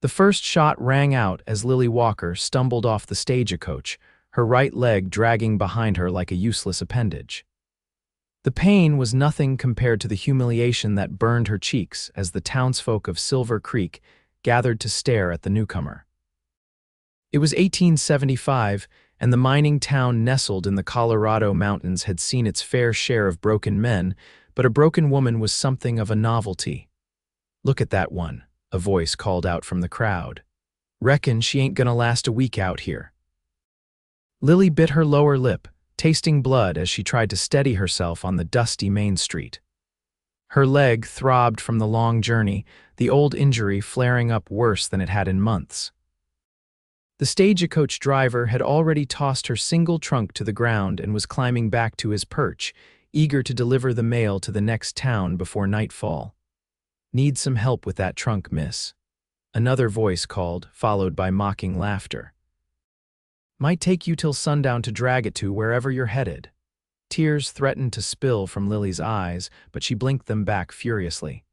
The first shot rang out as Lily Walker stumbled off the stagecoach, her right leg dragging behind her like a useless appendage. The pain was nothing compared to the humiliation that burned her cheeks as the townsfolk of Silver Creek gathered to stare at the newcomer. It was 1875, and the mining town nestled in the Colorado mountains had seen its fair share of broken men, but a broken woman was something of a novelty. "Look at that one," a voice called out from the crowd. "Reckon she ain't gonna last a week out here." Lily bit her lower lip, tasting blood as she tried to steady herself on the dusty main street. Her leg throbbed from the long journey, the old injury flaring up worse than it had in months. The stagecoach driver had already tossed her single trunk to the ground and was climbing back to his perch, eager to deliver the mail to the next town before nightfall. "Need some help with that trunk, miss," another voice called, followed by mocking laughter. "Might take you till sundown to drag it to wherever you're headed." Tears threatened to spill from Lily's eyes, but she blinked them back furiously.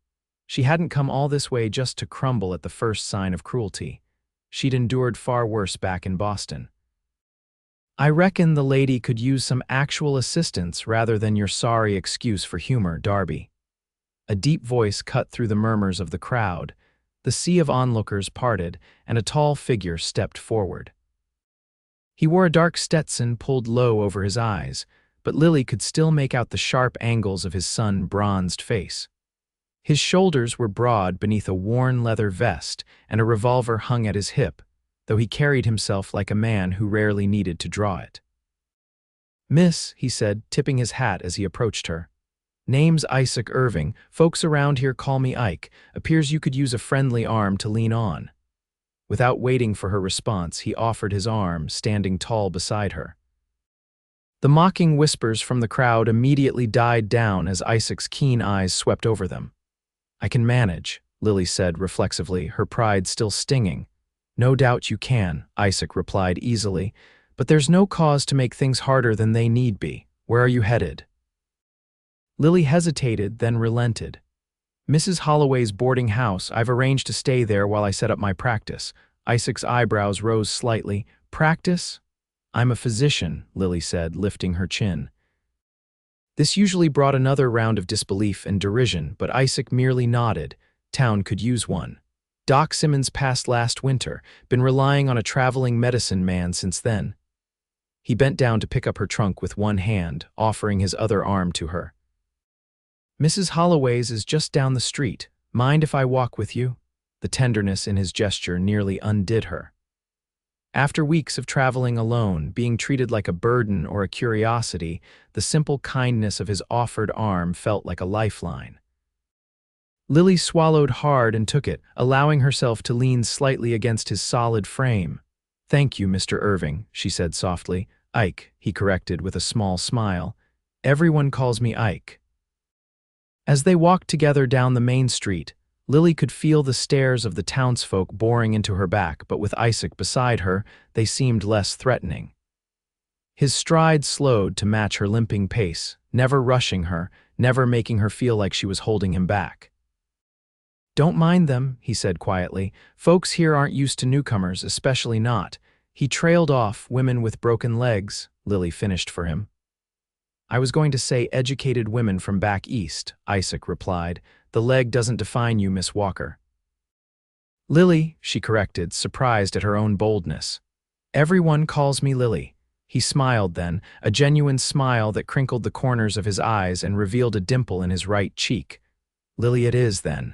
She hadn't come all this way just to crumble at the first sign of cruelty. She'd endured far worse back in Boston. "I reckon the lady could use some actual assistance rather than your sorry excuse for humor, Darby." A deep voice cut through the murmurs of the crowd. The sea of onlookers parted, and a tall figure stepped forward. He wore a dark Stetson pulled low over his eyes, but Lily could still make out the sharp angles of his sun-bronzed face. His shoulders were broad beneath a worn leather vest, and a revolver hung at his hip, though he carried himself like a man who rarely needed to draw it. "Miss," he said, tipping his hat as he approached her. "Name's Isaac Irving. Folks around here call me Ike. Appears you could use a friendly arm to lean on." Without waiting for her response, he offered his arm, standing tall beside her. The mocking whispers from the crowd immediately died down as Isaac's keen eyes swept over them. "I can manage," Lily said reflexively, her pride still stinging. "No doubt you can," Isaac replied easily, "but there's no cause to make things harder than they need be. Where are you headed?" Lily hesitated, then relented. "Mrs. Holloway's boarding house. I've arranged to stay there while I set up my practice." Isaac's eyebrows rose slightly. "Practice?" "I'm a physician," Lily said, lifting her chin. This usually brought another round of disbelief and derision, but Isaac merely nodded. Town could use one. Doc Simmons passed last winter, been relying on a traveling medicine man since then. He bent down to pick up her trunk with one hand, offering his other arm to her. "Mrs. Holloway's is just down the street. Mind if I walk with you?" The tenderness in his gesture nearly undid her. After weeks of traveling alone, being treated like a burden or a curiosity, the simple kindness of his offered arm felt like a lifeline. Lily swallowed hard and took it, allowing herself to lean slightly against his solid frame. "Thank you, Mr. Irving," she said softly. "Ike," he corrected with a small smile. "Everyone calls me Ike." As they walked together down the main street, Lily could feel the stares of the townsfolk boring into her back, but with Isaac beside her, they seemed less threatening. His stride slowed to match her limping pace, never rushing her, never making her feel like she was holding him back. "Don't mind them," he said quietly. "Folks here aren't used to newcomers, especially not." He trailed off, "Women with broken legs," Lily finished for him. "I was going to say educated women from back east," Isaac replied. "The leg doesn't define you, Miss Walker." "Lily," she corrected, surprised at her own boldness. "Everyone calls me Lily." He smiled then, a genuine smile that crinkled the corners of his eyes and revealed a dimple in his right cheek. "Lily it is, then."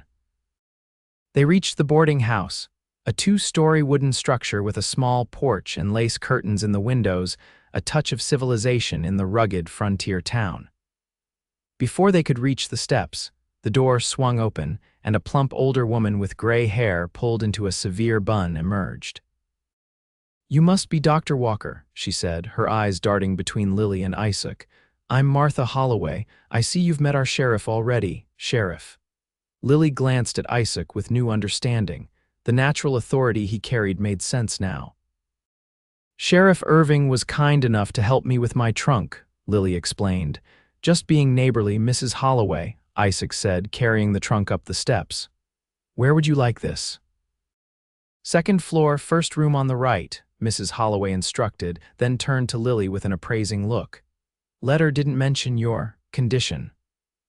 They reached the boarding house, a 2-story wooden structure with a small porch and lace curtains in the windows, a touch of civilization in the rugged frontier town. Before they could reach the steps, the door swung open, and a plump older woman with gray hair pulled into a severe bun emerged. "You must be Dr. Walker," she said, her eyes darting between Lily and Isaac. "I'm Martha Holloway. I see you've met our sheriff already, Sheriff." Lily glanced at Isaac with new understanding. The natural authority he carried made sense now. "Sheriff Irving was kind enough to help me with my trunk," Lily explained. "Just being neighborly, Mrs. Holloway," Isaac said, carrying the trunk up the steps. "Where would you like this?" "Second floor, first room on the right," Mrs. Holloway instructed, then turned to Lily with an appraising look. "Letter didn't mention your condition."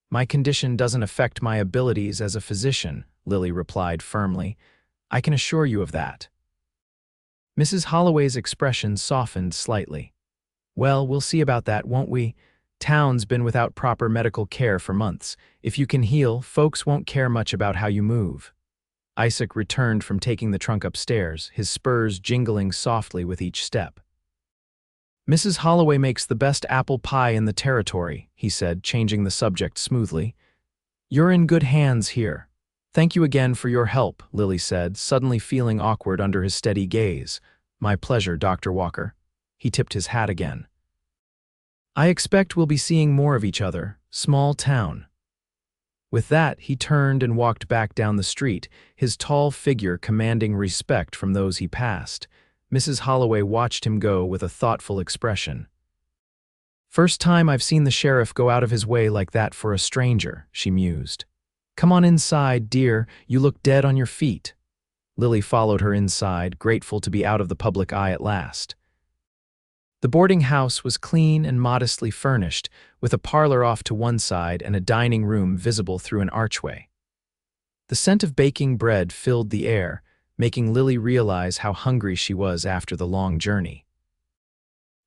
"My condition doesn't affect my abilities as a physician," Lily replied firmly. "I can assure you of that." Mrs. Holloway's expression softened slightly. "Well, we'll see about that, won't we? Town's been without proper medical care for months. If you can heal, folks won't care much about how you move." Isaac returned from taking the trunk upstairs, his spurs jingling softly with each step. "Mrs. Holloway makes the best apple pie in the territory," he said, changing the subject smoothly. "You're in good hands here." "Thank you again for your help," Lily said, suddenly feeling awkward under his steady gaze. "My pleasure, Dr. Walker." He tipped his hat again. "I expect we'll be seeing more of each other. Small town." With that, he turned and walked back down the street, his tall figure commanding respect from those he passed. Mrs. Holloway watched him go with a thoughtful expression. "First time I've seen the sheriff go out of his way like that for a stranger," she mused. "Come on inside, dear, you look dead on your feet." Lily followed her inside, grateful to be out of the public eye at last. The boarding house was clean and modestly furnished, with a parlor off to one side and a dining room visible through an archway. The scent of baking bread filled the air, making Lily realize how hungry she was after the long journey.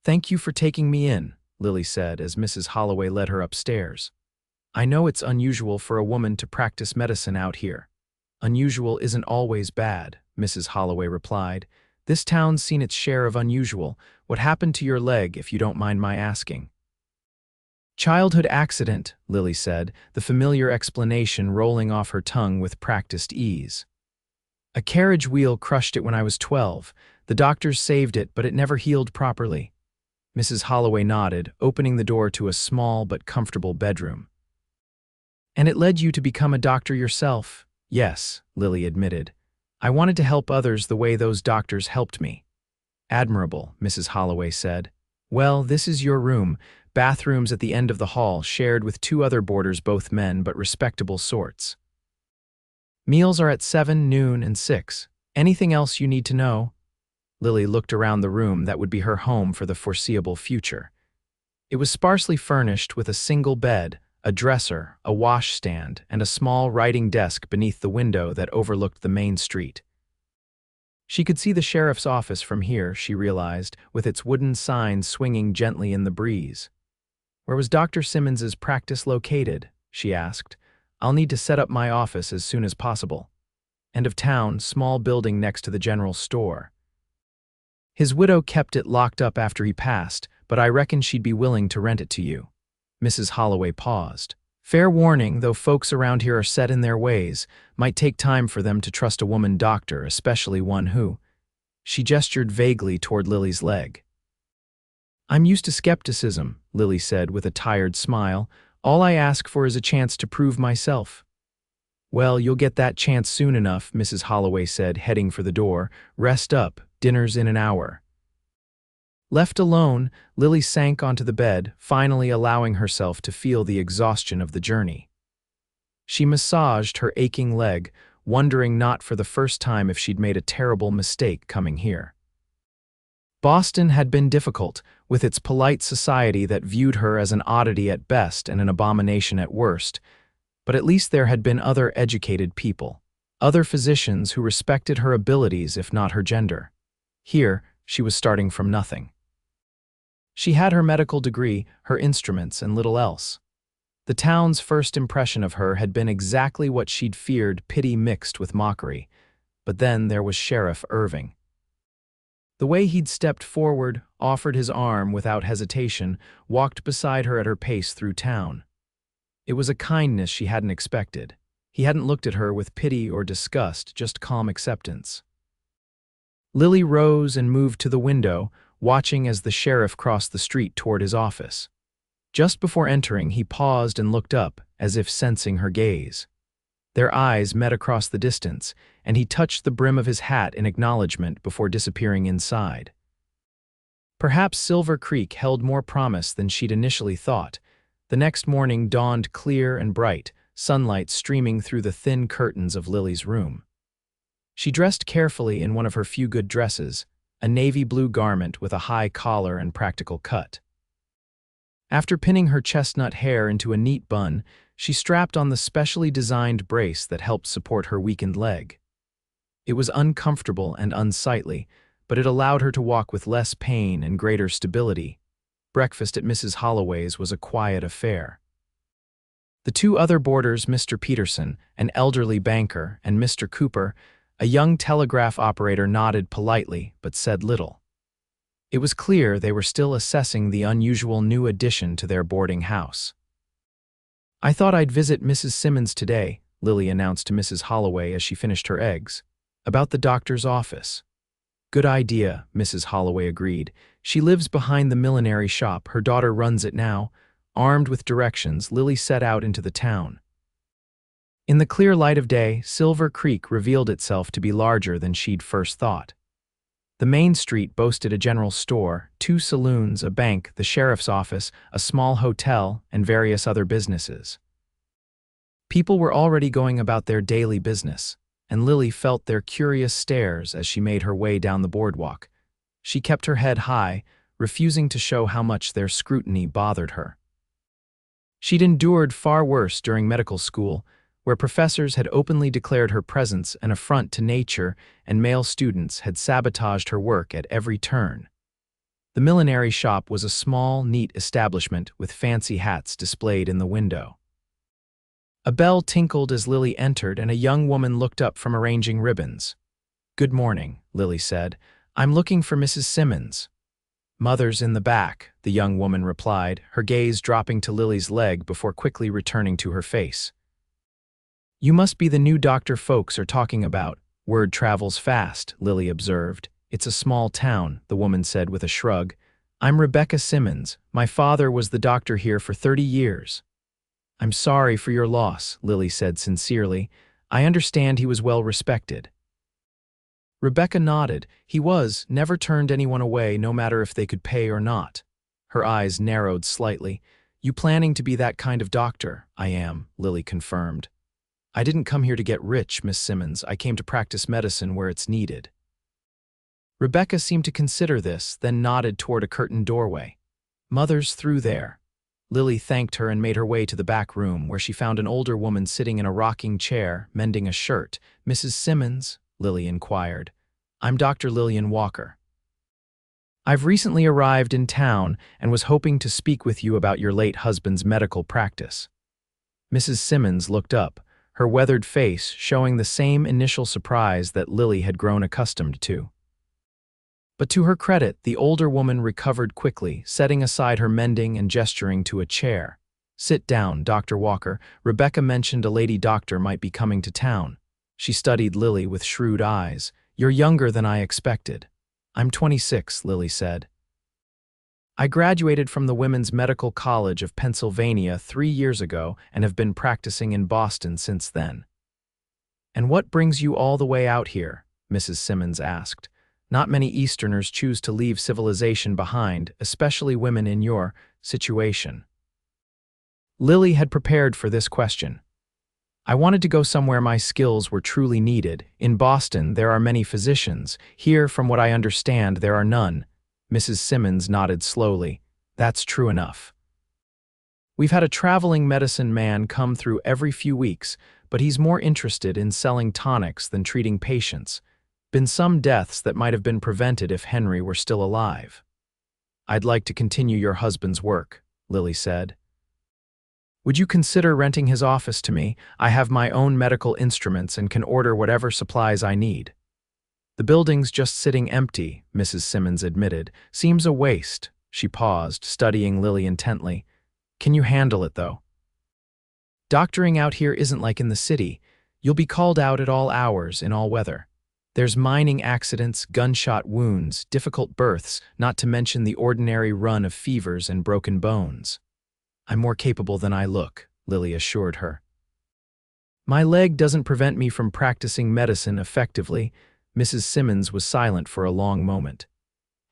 "Thank you for taking me in," Lily said as Mrs. Holloway led her upstairs. "I know it's unusual for a woman to practice medicine out here." "Unusual isn't always bad," Mrs. Holloway replied. "This town's seen its share of unusual. What happened to your leg, if you don't mind my asking?" "Childhood accident," Lily said, the familiar explanation rolling off her tongue with practiced ease. "A carriage wheel crushed it when I was 12. The doctors saved it, but it never healed properly." Mrs. Holloway nodded, opening the door to a small but comfortable bedroom. "And it led you to become a doctor yourself?" "Yes," Lily admitted. "I wanted to help others the way those doctors helped me." "Admirable," Mrs. Holloway said. "Well, this is your room. Bathrooms at the end of the hall, shared with two other boarders, both men, but respectable sorts. Meals are at 7, noon, and 6. Anything else you need to know?" Lily looked around the room that would be her home for the foreseeable future. It was sparsely furnished with a single bed, a dresser, a washstand, and a small writing desk beneath the window that overlooked the main street. She could see the sheriff's office from here, she realized, with its wooden sign swinging gently in the breeze. "Where was Dr. Simmons's practice located?" she asked. "I'll need to set up my office as soon as possible." "End of town, small building next to the general store." "His widow kept it locked up after he passed, but I reckon she'd be willing to rent it to you." Mrs. Holloway paused. "Fair warning, though folks around here are set in their ways, might take time for them to trust a woman doctor, especially one who—" She gestured vaguely toward Lily's leg. "I'm used to skepticism," Lily said with a tired smile. "All I ask for is a chance to prove myself." "Well, you'll get that chance soon enough," Mrs. Holloway said, heading for the door. "Rest up, dinner's in an hour." Left alone, Lily sank onto the bed, finally allowing herself to feel the exhaustion of the journey. She massaged her aching leg, wondering not for the first time if she'd made a terrible mistake coming here. Boston had been difficult, with its polite society that viewed her as an oddity at best and an abomination at worst, but at least there had been other educated people, other physicians who respected her abilities if not her gender. Here, she was starting from nothing. She had her medical degree, her instruments, and little else. The town's first impression of her had been exactly what she'd feared, pity mixed with mockery. But then there was Sheriff Irving. The way he'd stepped forward, offered his arm without hesitation, walked beside her at her pace through town. It was a kindness she hadn't expected. He hadn't looked at her with pity or disgust, just calm acceptance. Lily rose and moved to the window, watching as the sheriff crossed the street toward his office. Just before entering, he paused and looked up, as if sensing her gaze. Their eyes met across the distance, and he touched the brim of his hat in acknowledgement before disappearing inside. Perhaps Silver Creek held more promise than she'd initially thought. The next morning dawned clear and bright, sunlight streaming through the thin curtains of Lily's room. She dressed carefully in one of her few good dresses, a navy blue garment with a high collar and practical cut. After pinning her chestnut hair into a neat bun, she strapped on the specially designed brace that helped support her weakened leg. It was uncomfortable and unsightly, but it allowed her to walk with less pain and greater stability. Breakfast at Mrs. Holloway's was a quiet affair. The two other boarders, Mr. Peterson, an elderly banker, and Mr. Cooper, a young telegraph operator, nodded politely but said little. It was clear they were still assessing the unusual new addition to their boarding house. "I thought I'd visit Mrs. Simmons today," Lily announced to Mrs. Holloway as she finished her eggs. "About the doctor's office." "Good idea," Mrs. Holloway agreed. "She lives behind the millinery shop. Her daughter runs it now." Armed with directions, Lily set out into the town. In the clear light of day, Silver Creek revealed itself to be larger than she'd first thought. The main street boasted a general store, 2 saloons, a bank, the sheriff's office, a small hotel, and various other businesses. People were already going about their daily business, and Lily felt their curious stares as she made her way down the boardwalk. She kept her head high, refusing to show how much their scrutiny bothered her. She'd endured far worse during medical school, where professors had openly declared her presence an affront to nature and male students had sabotaged her work at every turn. The millinery shop was a small, neat establishment with fancy hats displayed in the window. A bell tinkled as Lily entered, and a young woman looked up from arranging ribbons. "Good morning," Lily said. "I'm looking for Mrs. Simmons." "Mother's in the back," the young woman replied, her gaze dropping to Lily's leg before quickly returning to her face. "You must be the new doctor folks are talking about. Word travels fast," Lily observed. "It's a small town," the woman said with a shrug. "I'm Rebecca Simmons. My father was the doctor here for 30 years. "I'm sorry for your loss," Lily said sincerely. "I understand he was well respected." Rebecca nodded. "He was, never turned anyone away, no matter if they could pay or not." Her eyes narrowed slightly. "You planning to be that kind of doctor?" "I am," Lily confirmed. "I didn't come here to get rich, Miss Simmons. I came to practice medicine where it's needed." Rebecca seemed to consider this, then nodded toward a curtained doorway. "Mother's through there." Lily thanked her and made her way to the back room, where she found an older woman sitting in a rocking chair, mending a shirt. "Mrs. Simmons?" Lily inquired. "I'm Dr. Lillian Walker. I've recently arrived in town and was hoping to speak with you about your late husband's medical practice." Mrs. Simmons looked up, her weathered face showing the same initial surprise that Lily had grown accustomed to. But to her credit, the older woman recovered quickly, setting aside her mending and gesturing to a chair. "Sit down, Dr. Walker. Rebecca mentioned a lady doctor might be coming to town." She studied Lily with shrewd eyes. "You're younger than I expected." "I'm 26, Lily said. "I graduated from the Women's Medical College of Pennsylvania 3 years ago and have been practicing in Boston since then." "And what brings you all the way out here?" Mrs. Simmons asked. "Not many Easterners choose to leave civilization behind, especially women in your situation." Lily had prepared for this question. "I wanted to go somewhere my skills were truly needed. In Boston, there are many physicians. Here, from what I understand, there are none." Mrs. Simmons nodded slowly. "That's true enough. We've had a traveling medicine man come through every few weeks, but he's more interested in selling tonics than treating patients. Been some deaths that might have been prevented if Henry were still alive." "I'd like to continue your husband's work," Lily said. "Would you consider renting his office to me? I have my own medical instruments and can order whatever supplies I need." "The building's just sitting empty," Mrs. Simmons admitted. "Seems a waste." She paused, studying Lily intently. "Can you handle it, though?" "Doctoring out here isn't like in the city. You'll be called out at all hours, in all weather. There's mining accidents, gunshot wounds, difficult births, not to mention the ordinary run of fevers and broken bones." "I'm more capable than I look," Lily assured her. "My leg doesn't prevent me from practicing medicine effectively." Mrs. Simmons was silent for a long moment.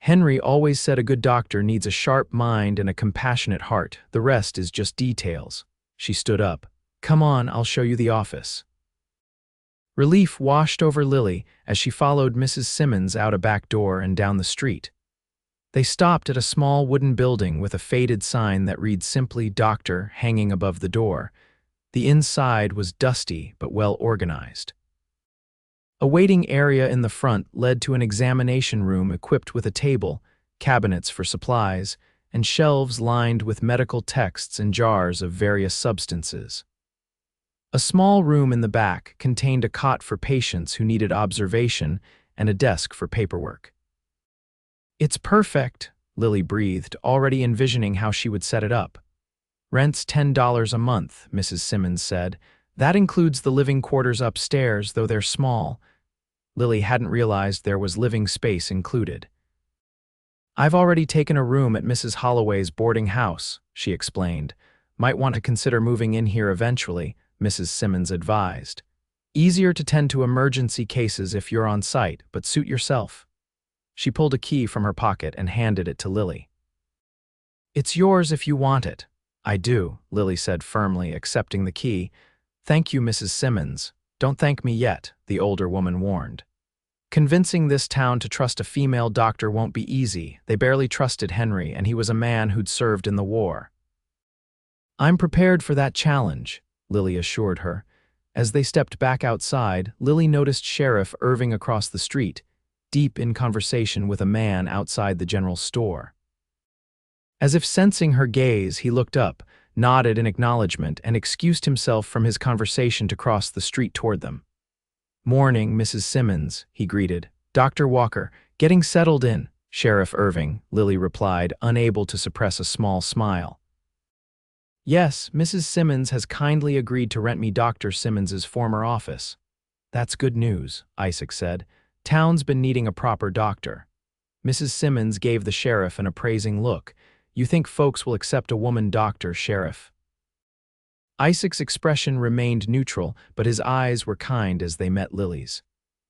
"Henry always said a good doctor needs a sharp mind and a compassionate heart. The rest is just details." She stood up. "Come on, I'll show you the office." Relief washed over Lily as she followed Mrs. Simmons out a back door and down the street. They stopped at a small wooden building with a faded sign that read simply "Doctor" hanging above the door. The inside was dusty but well organized. A waiting area in the front led to an examination room equipped with a table, cabinets for supplies, and shelves lined with medical texts and jars of various substances. A small room in the back contained a cot for patients who needed observation and a desk for paperwork. "It's perfect," Lily breathed, already envisioning how she would set it up. "Rent's $10 a month," Mrs. Simmons said. "That includes the living quarters upstairs, though they're small." Lily hadn't realized there was living space included. "I've already taken a room at Mrs. Holloway's boarding house," she explained. "Might want to consider moving in here eventually," Mrs. Simmons advised. "Easier to tend to emergency cases if you're on site, but suit yourself." She pulled a key from her pocket and handed it to Lily. "It's yours if you want it." "I do," Lily said firmly, accepting the key. "Thank you, Mrs. Simmons." "Don't thank me yet," the older woman warned. "Convincing this town to trust a female doctor won't be easy. They barely trusted Henry, and he was a man who'd served in the war." "I'm prepared for that challenge," Lily assured her. As they stepped back outside, Lily noticed Sheriff Irving across the street, deep in conversation with a man outside the general store. As if sensing her gaze, he looked up, nodded in acknowledgement, and excused himself from his conversation to cross the street toward them. "Morning, Mrs. Simmons," he greeted. "Dr. Walker, getting settled in." "Sheriff Irving," Lily replied, unable to suppress a small smile. "Yes, Mrs. Simmons has kindly agreed to rent me Dr. Simmons's former office." "That's good news," Isaac said. "Town's been needing a proper doctor." Mrs. Simmons gave the sheriff an appraising look. "You think folks will accept a woman doctor, Sheriff?" Isaac's expression remained neutral, but his eyes were kind as they met Lily's.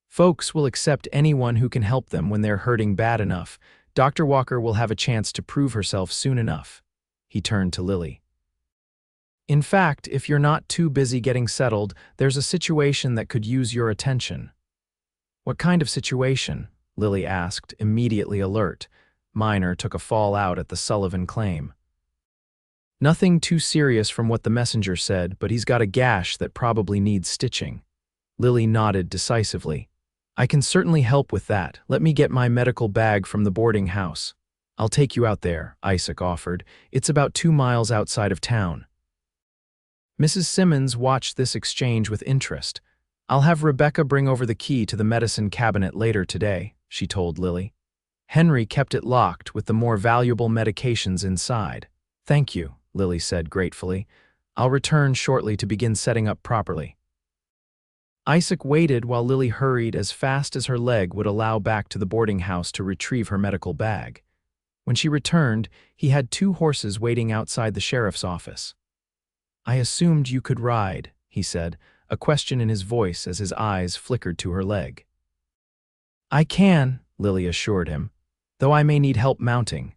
"Folks will accept anyone who can help them when they're hurting bad enough. Dr. Walker will have a chance to prove herself soon enough." He turned to Lily. "In fact, if you're not too busy getting settled, there's a situation that could use your attention." "What kind of situation?" Lily asked, immediately alert. Minor took a fall out at the Sullivan claim. "Nothing too serious from what the messenger said, but he's got a gash that probably needs stitching." Lily nodded decisively. "I can certainly help with that. Let me get my medical bag from the boarding house." "I'll take you out there," Isaac offered. "It's about 2 miles outside of town." Mrs. Simmons watched this exchange with interest. "I'll have Rebecca bring over the key to the medicine cabinet later today," she told Lily. Henry kept it locked with the more valuable medications inside. "Thank you," Lily said gratefully. "I'll return shortly to begin setting up properly." Isaac waited while Lily hurried as fast as her leg would allow back to the boarding house to retrieve her medical bag. When she returned, he had 2 horses waiting outside the sheriff's office. "I assumed you could ride," he said, a question in his voice as his eyes flickered to her leg. "I can," Lily assured him, "though I may need help mounting."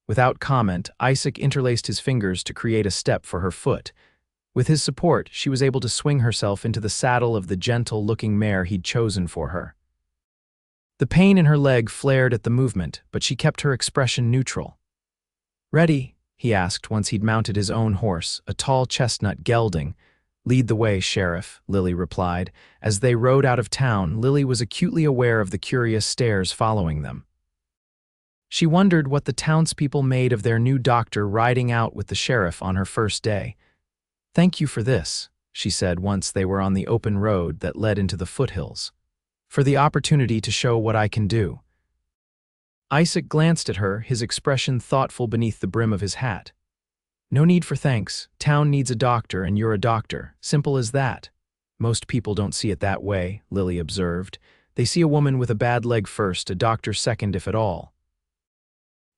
Without comment, Isaac interlaced his fingers to create a step for her foot. With his support, she was able to swing herself into the saddle of the gentle-looking mare he'd chosen for her. The pain in her leg flared at the movement, but she kept her expression neutral. "Ready?" he asked once he'd mounted his own horse, a tall chestnut gelding. "Lead the way, Sheriff," Lily replied. As they rode out of town, Lily was acutely aware of the curious stares following them. She wondered what the townspeople made of their new doctor riding out with the sheriff on her first day. "Thank you for this," she said once they were on the open road that led into the foothills. "For the opportunity to show what I can do." Isaac glanced at her, his expression thoughtful beneath the brim of his hat. "No need for thanks. Town needs a doctor and you're a doctor. Simple as that." "Most people don't see it that way," Lily observed. "They see a woman with a bad leg first, a doctor second if at all."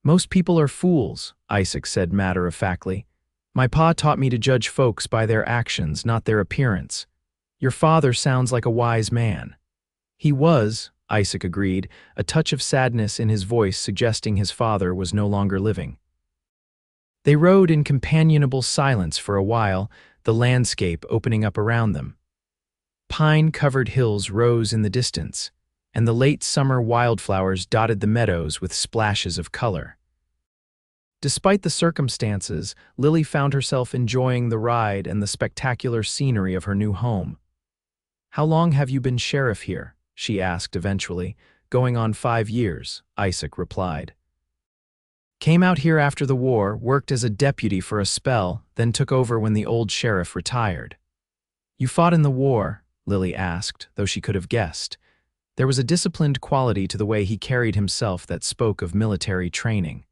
"Most people are fools," Isaac said matter-of-factly. "My pa taught me to judge folks by their actions, not their appearance. Your father sounds like a wise man." "He was," Isaac agreed, a touch of sadness in his voice suggesting his father was no longer living. They rode in companionable silence for a while, the landscape opening up around them. Pine-covered hills rose in the distance, and the late summer wildflowers dotted the meadows with splashes of color. Despite the circumstances, Lily found herself enjoying the ride and the spectacular scenery of her new home. "How long have you been sheriff here?" she asked eventually. "Going on 5 years," Isaac replied. "Came out here after the war, worked as a deputy for a spell, then took over when the old sheriff retired." "You fought in the war?" Lily asked, though she could have guessed. There was a disciplined quality to the way he carried himself that spoke of military training.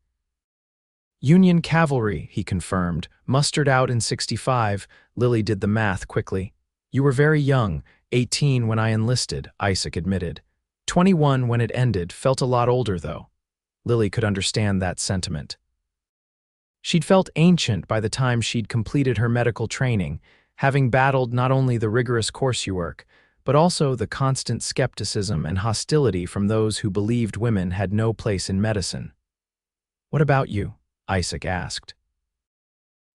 "Union cavalry," he confirmed. "Mustered out in 65, Lily did the math quickly. "You were very young, 18 when I enlisted," Isaac admitted. 21 when it ended, felt a lot older though." Lily could understand that sentiment. She'd felt ancient by the time she'd completed her medical training, having battled not only the rigorous coursework, but also the constant skepticism and hostility from those who believed women had no place in medicine. "What about you?" Isaac asked.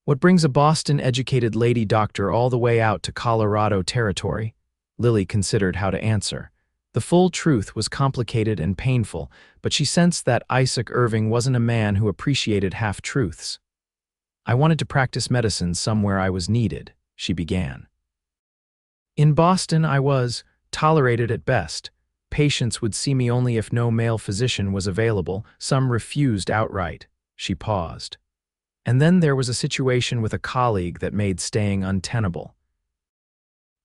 "What brings a Boston-educated lady doctor all the way out to Colorado territory?" Lily considered how to answer. The full truth was complicated and painful, but she sensed that Isaac Irving wasn't a man who appreciated half-truths. "I wanted to practice medicine somewhere I was needed," she began. "In Boston I was tolerated at best. Patients would see me only if no male physician was available. Some refused outright." She paused. "And then there was a situation with a colleague that made staying untenable."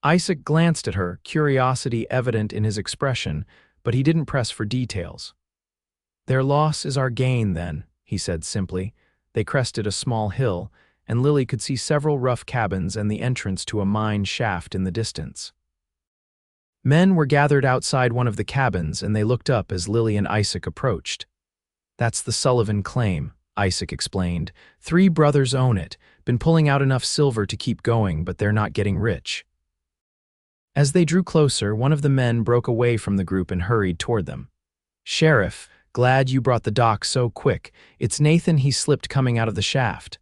Isaac glanced at her, curiosity evident in his expression, but he didn't press for details. "Their loss is our gain, then," he said simply. They crested a small hill, and Lily could see several rough cabins and the entrance to a mine shaft in the distance. Men were gathered outside one of the cabins, and they looked up as Lily and Isaac approached. "That's the Sullivan claim," Isaac explained. "3 brothers own it, been pulling out enough silver to keep going, but they're not getting rich." As they drew closer, one of the men broke away from the group and hurried toward them. "Sheriff, glad you brought the doc so quick. It's Nathan. He slipped coming out of the shaft."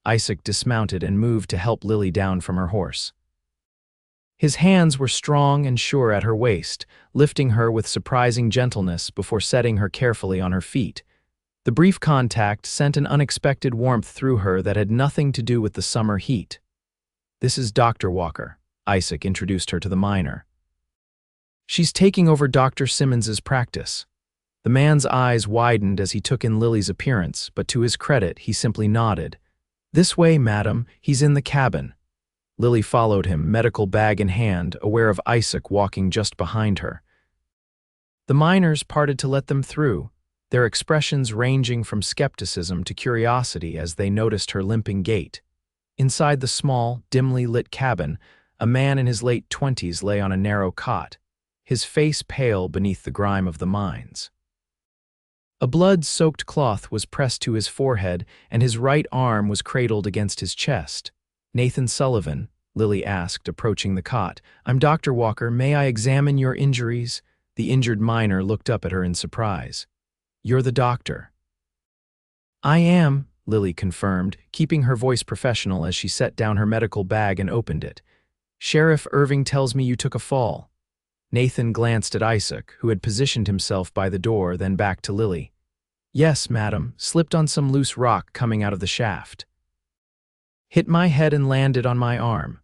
Isaac dismounted and moved to help Lily down from her horse. His hands were strong and sure at her waist, lifting her with surprising gentleness before setting her carefully on her feet. The brief contact sent an unexpected warmth through her that had nothing to do with the summer heat. "This is Dr. Walker," Isaac introduced her to the miner. "She's taking over Dr. Simmons's practice." The man's eyes widened as he took in Lily's appearance, but to his credit, he simply nodded. "This way, madam, he's in the cabin." Lily followed him, medical bag in hand, aware of Isaac walking just behind her. The miners parted to let them through, their expressions ranging from skepticism to curiosity as they noticed her limping gait. Inside the small, dimly lit cabin, a man in his late 20s lay on a narrow cot, his face pale beneath the grime of the mines. A blood-soaked cloth was pressed to his forehead, and his right arm was cradled against his chest. "Nathan Sullivan," Lily asked, approaching the cot. "I'm Dr. Walker. May I examine your injuries?" The injured miner looked up at her in surprise. "You're the doctor." "I am," Lily confirmed, keeping her voice professional as she set down her medical bag and opened it. "Sheriff Irving tells me you took a fall." Nathan glanced at Isaac, who had positioned himself by the door, then back to Lily. "Yes, madam, slipped on some loose rock coming out of the shaft. Hit my head and landed on my arm."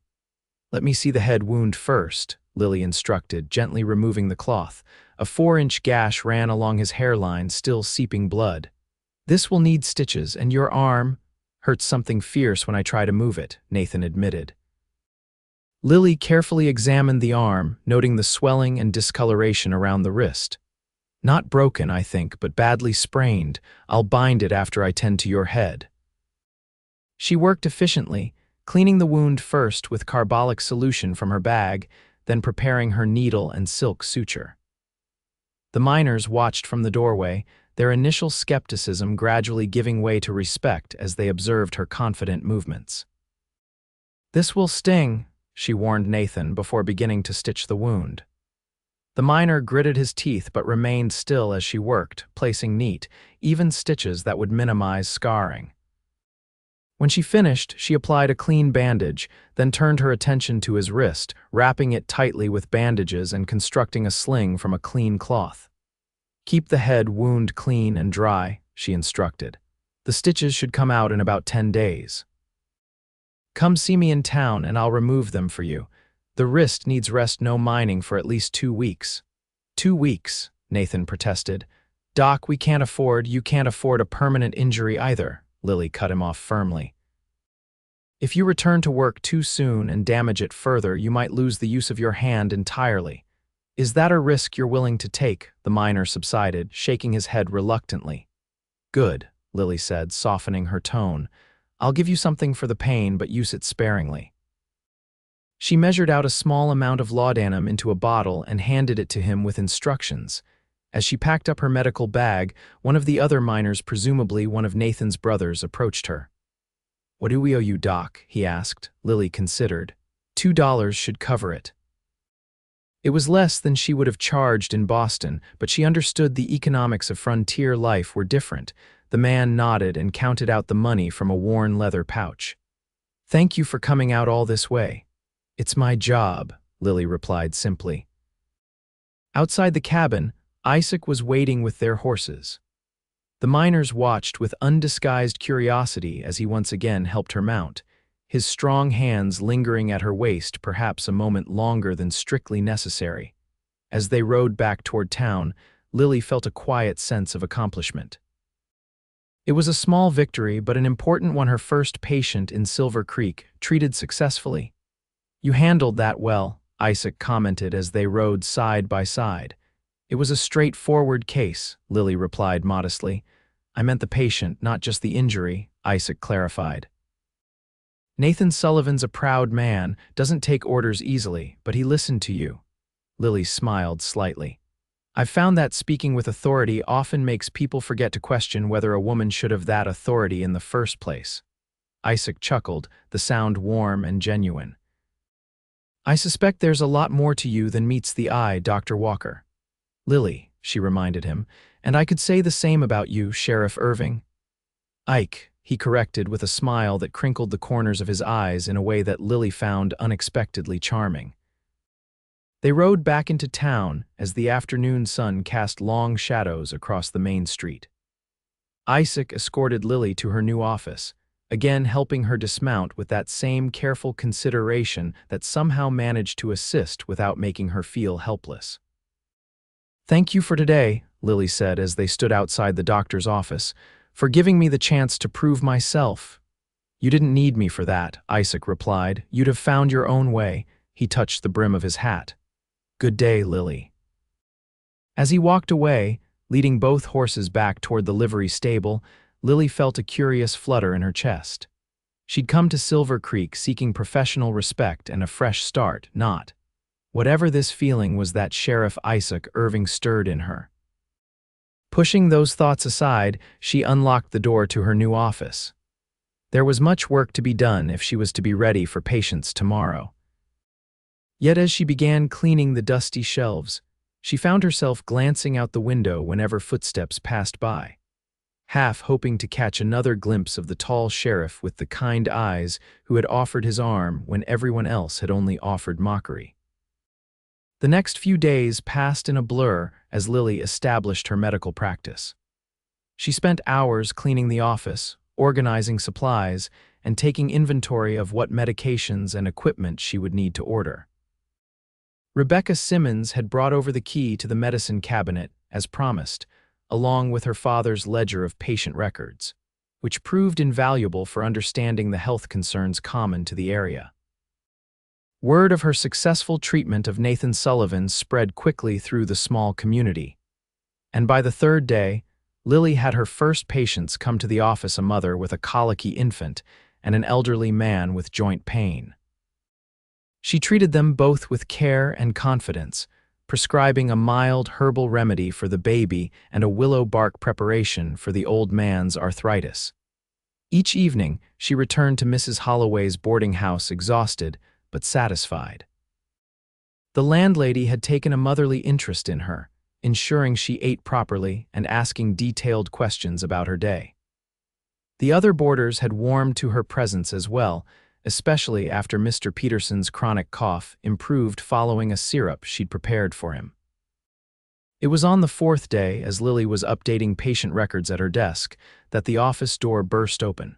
"Let me see the head wound first," Lily instructed, gently removing the cloth. A 4-inch gash ran along his hairline, still seeping blood. "This will need stitches, and your arm hurts something fierce when I try to move it," Nathan admitted. Lily carefully examined the arm, noting the swelling and discoloration around the wrist. "Not broken, I think, but badly sprained. I'll bind it after I tend to your head." She worked efficiently, cleaning the wound first with carbolic solution from her bag, then preparing her needle and silk suture. The miners watched from the doorway, their initial skepticism gradually giving way to respect as they observed her confident movements. "This will sting," she warned Nathan before beginning to stitch the wound. The miner gritted his teeth but remained still as she worked, placing neat, even stitches that would minimize scarring. When she finished, she applied a clean bandage, then turned her attention to his wrist, wrapping it tightly with bandages and constructing a sling from a clean cloth. "Keep the head wound clean and dry," she instructed. "The stitches should come out in about 10 days. Come see me in town and I'll remove them for you. The wrist needs rest, no mining for at least 2 weeks. 2 weeks, Nathan protested. Doc, you can't afford a permanent injury either, Lily cut him off firmly. If you return to work too soon and damage it further, you might lose the use of your hand entirely. Is that a risk you're willing to take? The miner subsided, shaking his head reluctantly. Good, Lily said, softening her tone. I'll give you something for the pain, but use it sparingly. She measured out a small amount of laudanum into a bottle and handed it to him with instructions. As she packed up her medical bag, one of the other miners, presumably one of Nathan's brothers, approached her. What do we owe you, Doc? He asked. Lily considered. $2 should cover it. It was less than she would have charged in Boston, but she understood the economics of frontier life were different. The man nodded and counted out the money from a worn leather pouch. Thank you for coming out all this way. It's my job, Lily replied simply. Outside the cabin, Isaac was waiting with their horses. The miners watched with undisguised curiosity as he once again helped her mount, his strong hands lingering at her waist perhaps a moment longer than strictly necessary. As they rode back toward town, Lily felt a quiet sense of accomplishment. It was a small victory, but an important one. Her first patient in Silver Creek, treated successfully. You handled that well, Isaac commented as they rode side by side. It was a straightforward case, Lily replied modestly. I meant the patient, not just the injury, Isaac clarified. Nathan Sullivan's a proud man, doesn't take orders easily, but he listened to you. Lily smiled slightly. I've found that speaking with authority often makes people forget to question whether a woman should have that authority in the first place. Isaac chuckled, the sound warm and genuine. I suspect there's a lot more to you than meets the eye, Dr. Walker. Lily, she reminded him, and I could say the same about you, Sheriff Irving. Ike, he corrected with a smile that crinkled the corners of his eyes in a way that Lily found unexpectedly charming. They rode back into town as the afternoon sun cast long shadows across the main street. Isaac escorted Lily to her new office, again helping her dismount with that same careful consideration that somehow managed to assist without making her feel helpless. Thank you for today, Lily said as they stood outside the doctor's office, for giving me the chance to prove myself. You didn't need me for that, Isaac replied. You'd have found your own way. He touched the brim of his hat. Good day, Lily. As he walked away, leading both horses back toward the livery stable, Lily felt a curious flutter in her chest. She'd come to Silver Creek seeking professional respect and a fresh start, not. Whatever this feeling was that Sheriff Isaac Irving stirred in her. Pushing those thoughts aside, she unlocked the door to her new office. There was much work to be done if she was to be ready for patients tomorrow. Yet as she began cleaning the dusty shelves, she found herself glancing out the window whenever footsteps passed by, half hoping to catch another glimpse of the tall sheriff with the kind eyes who had offered his arm when everyone else had only offered mockery. The next few days passed in a blur as Lily established her medical practice. She spent hours cleaning the office, organizing supplies, and taking inventory of what medications and equipment she would need to order. Rebecca Simmons had brought over the key to the medicine cabinet, as promised, along with her father's ledger of patient records, which proved invaluable for understanding the health concerns common to the area. Word of her successful treatment of Nathan Sullivan spread quickly through the small community, and by the third day, Lily had her first patients come to the office, a mother with a colicky infant and an elderly man with joint pain. She treated them both with care and confidence, prescribing a mild herbal remedy for the baby and a willow bark preparation for the old man's arthritis. Each evening, she returned to Mrs. Holloway's boarding house exhausted but satisfied. The landlady had taken a motherly interest in her, ensuring she ate properly and asking detailed questions about her day. The other boarders had warmed to her presence as well, especially after Mr. Peterson's chronic cough improved following a syrup she'd prepared for him. It was on the fourth day, as Lily was updating patient records at her desk, that the office door burst open.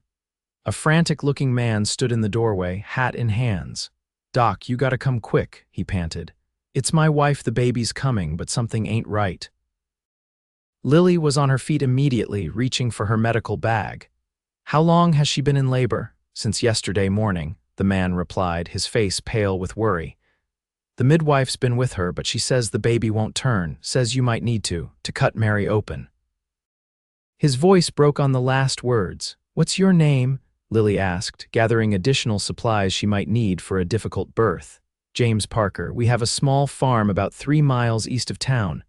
A frantic-looking man stood in the doorway, hat in hands. "Doc, you gotta come quick," he panted. "It's my wife, the baby's coming, but something ain't right." Lily was on her feet immediately, reaching for her medical bag. "How long has she been in labor?" "Since yesterday morning," the man replied, his face pale with worry. "The midwife's been with her, but she says the baby won't turn, says you might need to cut Mary open." His voice broke on the last words. "What's your name?" Lily asked, gathering additional supplies she might need for a difficult birth. "James Parker. We have a small farm about 3 miles east of town."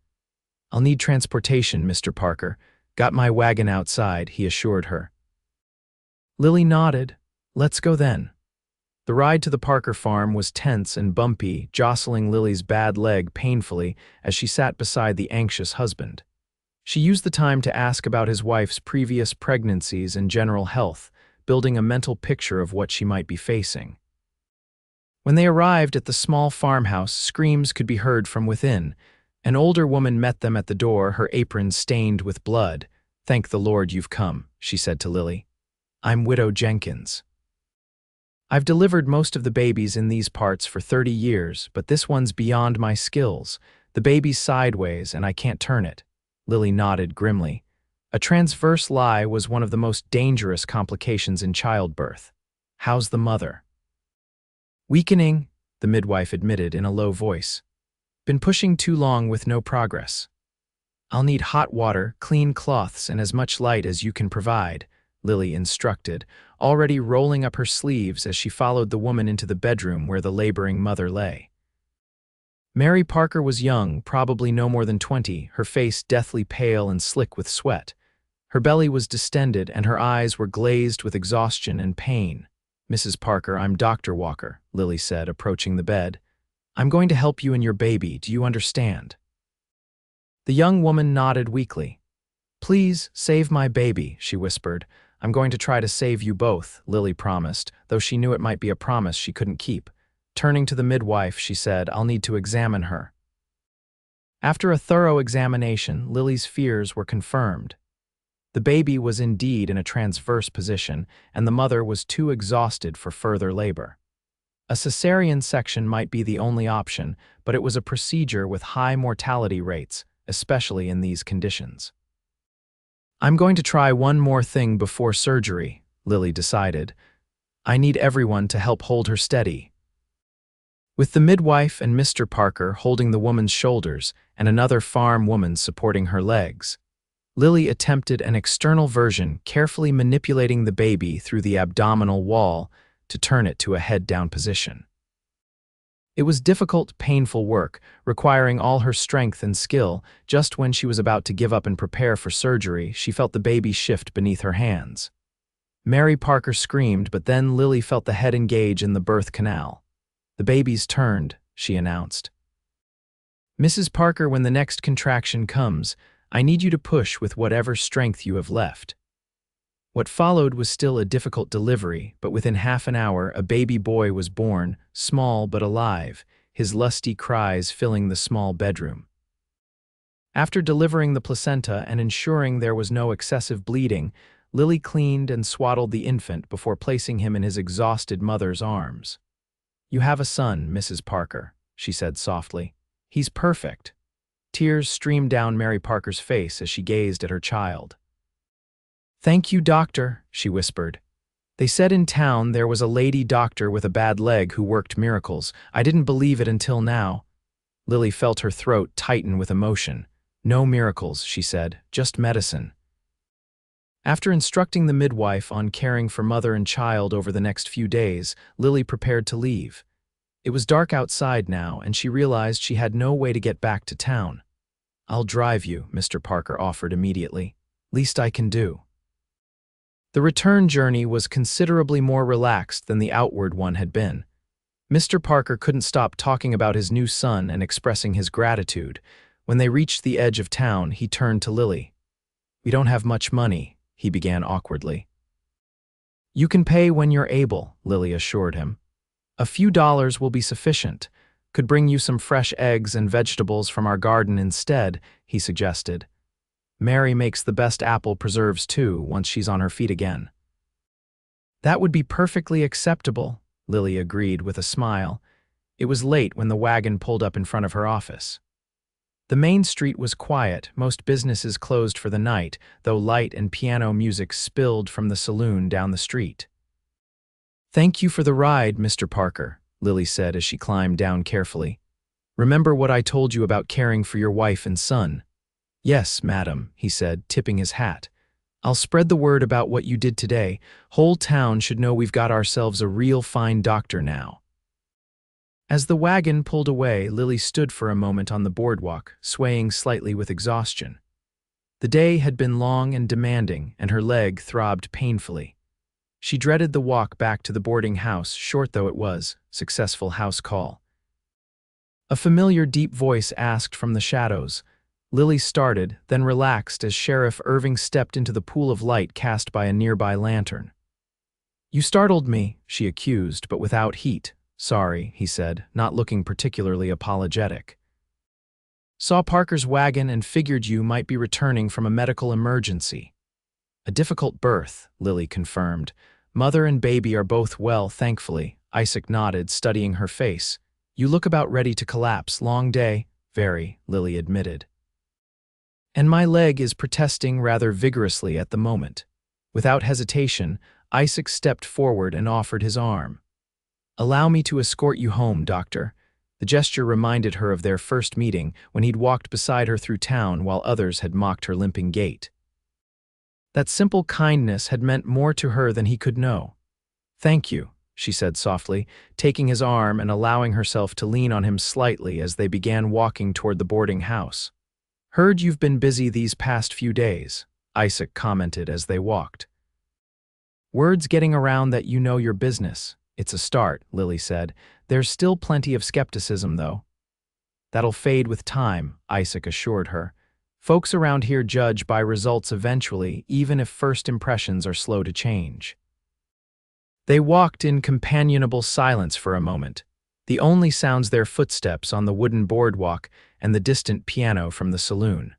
"I'll need transportation, Mr. Parker. Got my wagon outside," he assured her. Lily nodded. "Let's go then." The ride to the Parker farm was tense and bumpy, jostling Lily's bad leg painfully as she sat beside the anxious husband. She used the time to ask about his wife's previous pregnancies and general health, building a mental picture of what she might be facing. When they arrived at the small farmhouse, screams could be heard from within. An older woman met them at the door, her apron stained with blood. "Thank the Lord you've come," she said to Lily. "I'm Widow Jenkins. I've delivered most of the babies in these parts for 30 years, but this one's beyond my skills. The baby's sideways and I can't turn it." Lily nodded grimly. A transverse lie was one of the most dangerous complications in childbirth. "How's the mother?" "Weakening," the midwife admitted in a low voice. "Been pushing too long with no progress." "I'll need hot water, clean cloths, and as much light as you can provide," Lily instructed, already rolling up her sleeves as she followed the woman into the bedroom where the laboring mother lay. Mary Parker was young, probably no more than 20, her face deathly pale and slick with sweat. Her belly was distended and her eyes were glazed with exhaustion and pain. "Mrs. Parker, I'm Dr. Walker," Lily said, approaching the bed. "I'm going to help you and your baby, do you understand?" The young woman nodded weakly. "Please, save my baby," she whispered. "I'm going to try to save you both," Lily promised, though she knew it might be a promise she couldn't keep. Turning to the midwife, she said, "I'll need to examine her." After a thorough examination, Lily's fears were confirmed. The baby was indeed in a transverse position, and the mother was too exhausted for further labor. A cesarean section might be the only option, but it was a procedure with high mortality rates, especially in these conditions. "I'm going to try one more thing before surgery," Lily decided. "I need everyone to help hold her steady." With the midwife and Mr. Parker holding the woman's shoulders and another farm woman supporting her legs, Lily attempted an external version, carefully manipulating the baby through the abdominal wall to turn it to a head-down position. It was difficult, painful work, requiring all her strength and skill. Just when she was about to give up and prepare for surgery, she felt the baby shift beneath her hands. Mary Parker screamed, but then Lily felt the head engage in the birth canal. "The baby's turned," she announced. "Mrs. Parker, when the next contraction comes, I need you to push with whatever strength you have left." What followed was still a difficult delivery, but within half an hour a baby boy was born, small but alive, his lusty cries filling the small bedroom. After delivering the placenta and ensuring there was no excessive bleeding, Lily cleaned and swaddled the infant before placing him in his exhausted mother's arms. "You have a son, Mrs. Parker," she said softly. "He's perfect." Tears streamed down Mary Parker's face as she gazed at her child. "Thank you, doctor," she whispered. "They said in town there was a lady doctor with a bad leg who worked miracles. I didn't believe it until now." Lily felt her throat tighten with emotion. "No miracles," she said, "just medicine." After instructing the midwife on caring for mother and child over the next few days, Lily prepared to leave. It was dark outside now, and she realized she had no way to get back to town. "I'll drive you," Mr. Parker offered immediately. "Least I can do." The return journey was considerably more relaxed than the outward one had been. Mr. Parker couldn't stop talking about his new son and expressing his gratitude. When they reached the edge of town, he turned to Lily. "We don't have much money," he began awkwardly. You can pay when you're able, Lily assured him. A few dollars will be sufficient. Could bring you some fresh eggs and vegetables from our garden instead, he suggested. Mary makes the best apple preserves too, once she's on her feet again. That would be perfectly acceptable, Lily agreed with a smile. It was late when the wagon pulled up in front of her office. The main street was quiet, most businesses closed for the night, though light and piano music spilled from the saloon down the street. Thank you for the ride, Mr. Parker, Lily said as she climbed down carefully. Remember what I told you about caring for your wife and son? Yes, madam, he said, tipping his hat. I'll spread the word about what you did today. Whole town should know we've got ourselves a real fine doctor now. As the wagon pulled away, Lily stood for a moment on the boardwalk, swaying slightly with exhaustion. The day had been long and demanding, and her leg throbbed painfully. She dreaded the walk back to the boarding house, short though it was, successful house call. A familiar deep voice asked from the shadows. Lily started, then relaxed as Sheriff Irving stepped into the pool of light cast by a nearby lantern. You startled me, she accused, but without heat. Sorry, he said, not looking particularly apologetic. Saw Parker's wagon and figured you might be returning from a medical emergency. A difficult birth, Lily confirmed. Mother and baby are both well, thankfully. Isaac nodded, studying her face. You look about ready to collapse. Long day? Very, Lily admitted. And my leg is protesting rather vigorously at the moment. Without hesitation, Isaac stepped forward and offered his arm. Allow me to escort you home, doctor. The gesture reminded her of their first meeting when he'd walked beside her through town while others had mocked her limping gait. That simple kindness had meant more to her than he could know. Thank you, she said softly, taking his arm and allowing herself to lean on him slightly as they began walking toward the boarding house. Heard you've been busy these past few days, Isaac commented as they walked. Word's getting around that you know your business. It's a start, Lily said. There's still plenty of skepticism, though. That'll fade with time, Isaac assured her. Folks around here judge by results eventually, even if first impressions are slow to change. They walked in companionable silence for a moment, the only sounds their footsteps on the wooden boardwalk and the distant piano from the saloon.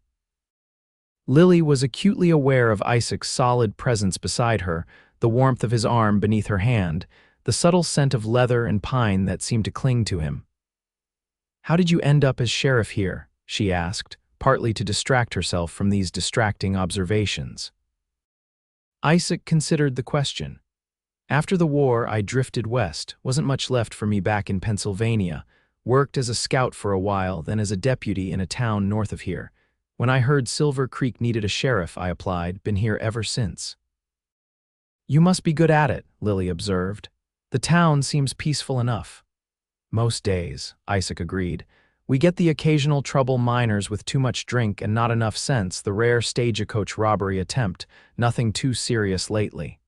Lily was acutely aware of Isaac's solid presence beside her, the warmth of his arm beneath her hand, the subtle scent of leather and pine that seemed to cling to him. How did you end up as sheriff here? She asked, partly to distract herself from these distracting observations. Isaac considered the question. After the war, I drifted west. Wasn't much left for me back in Pennsylvania. Worked as a scout for a while, then as a deputy in a town north of here. When I heard Silver Creek needed a sheriff, I applied. Been here ever since. You must be good at it, Lily observed. The town seems peaceful enough. Most days, Isaac agreed. We get the occasional trouble miners with too much drink and not enough sense, the rare stagecoach robbery attempt, nothing too serious lately.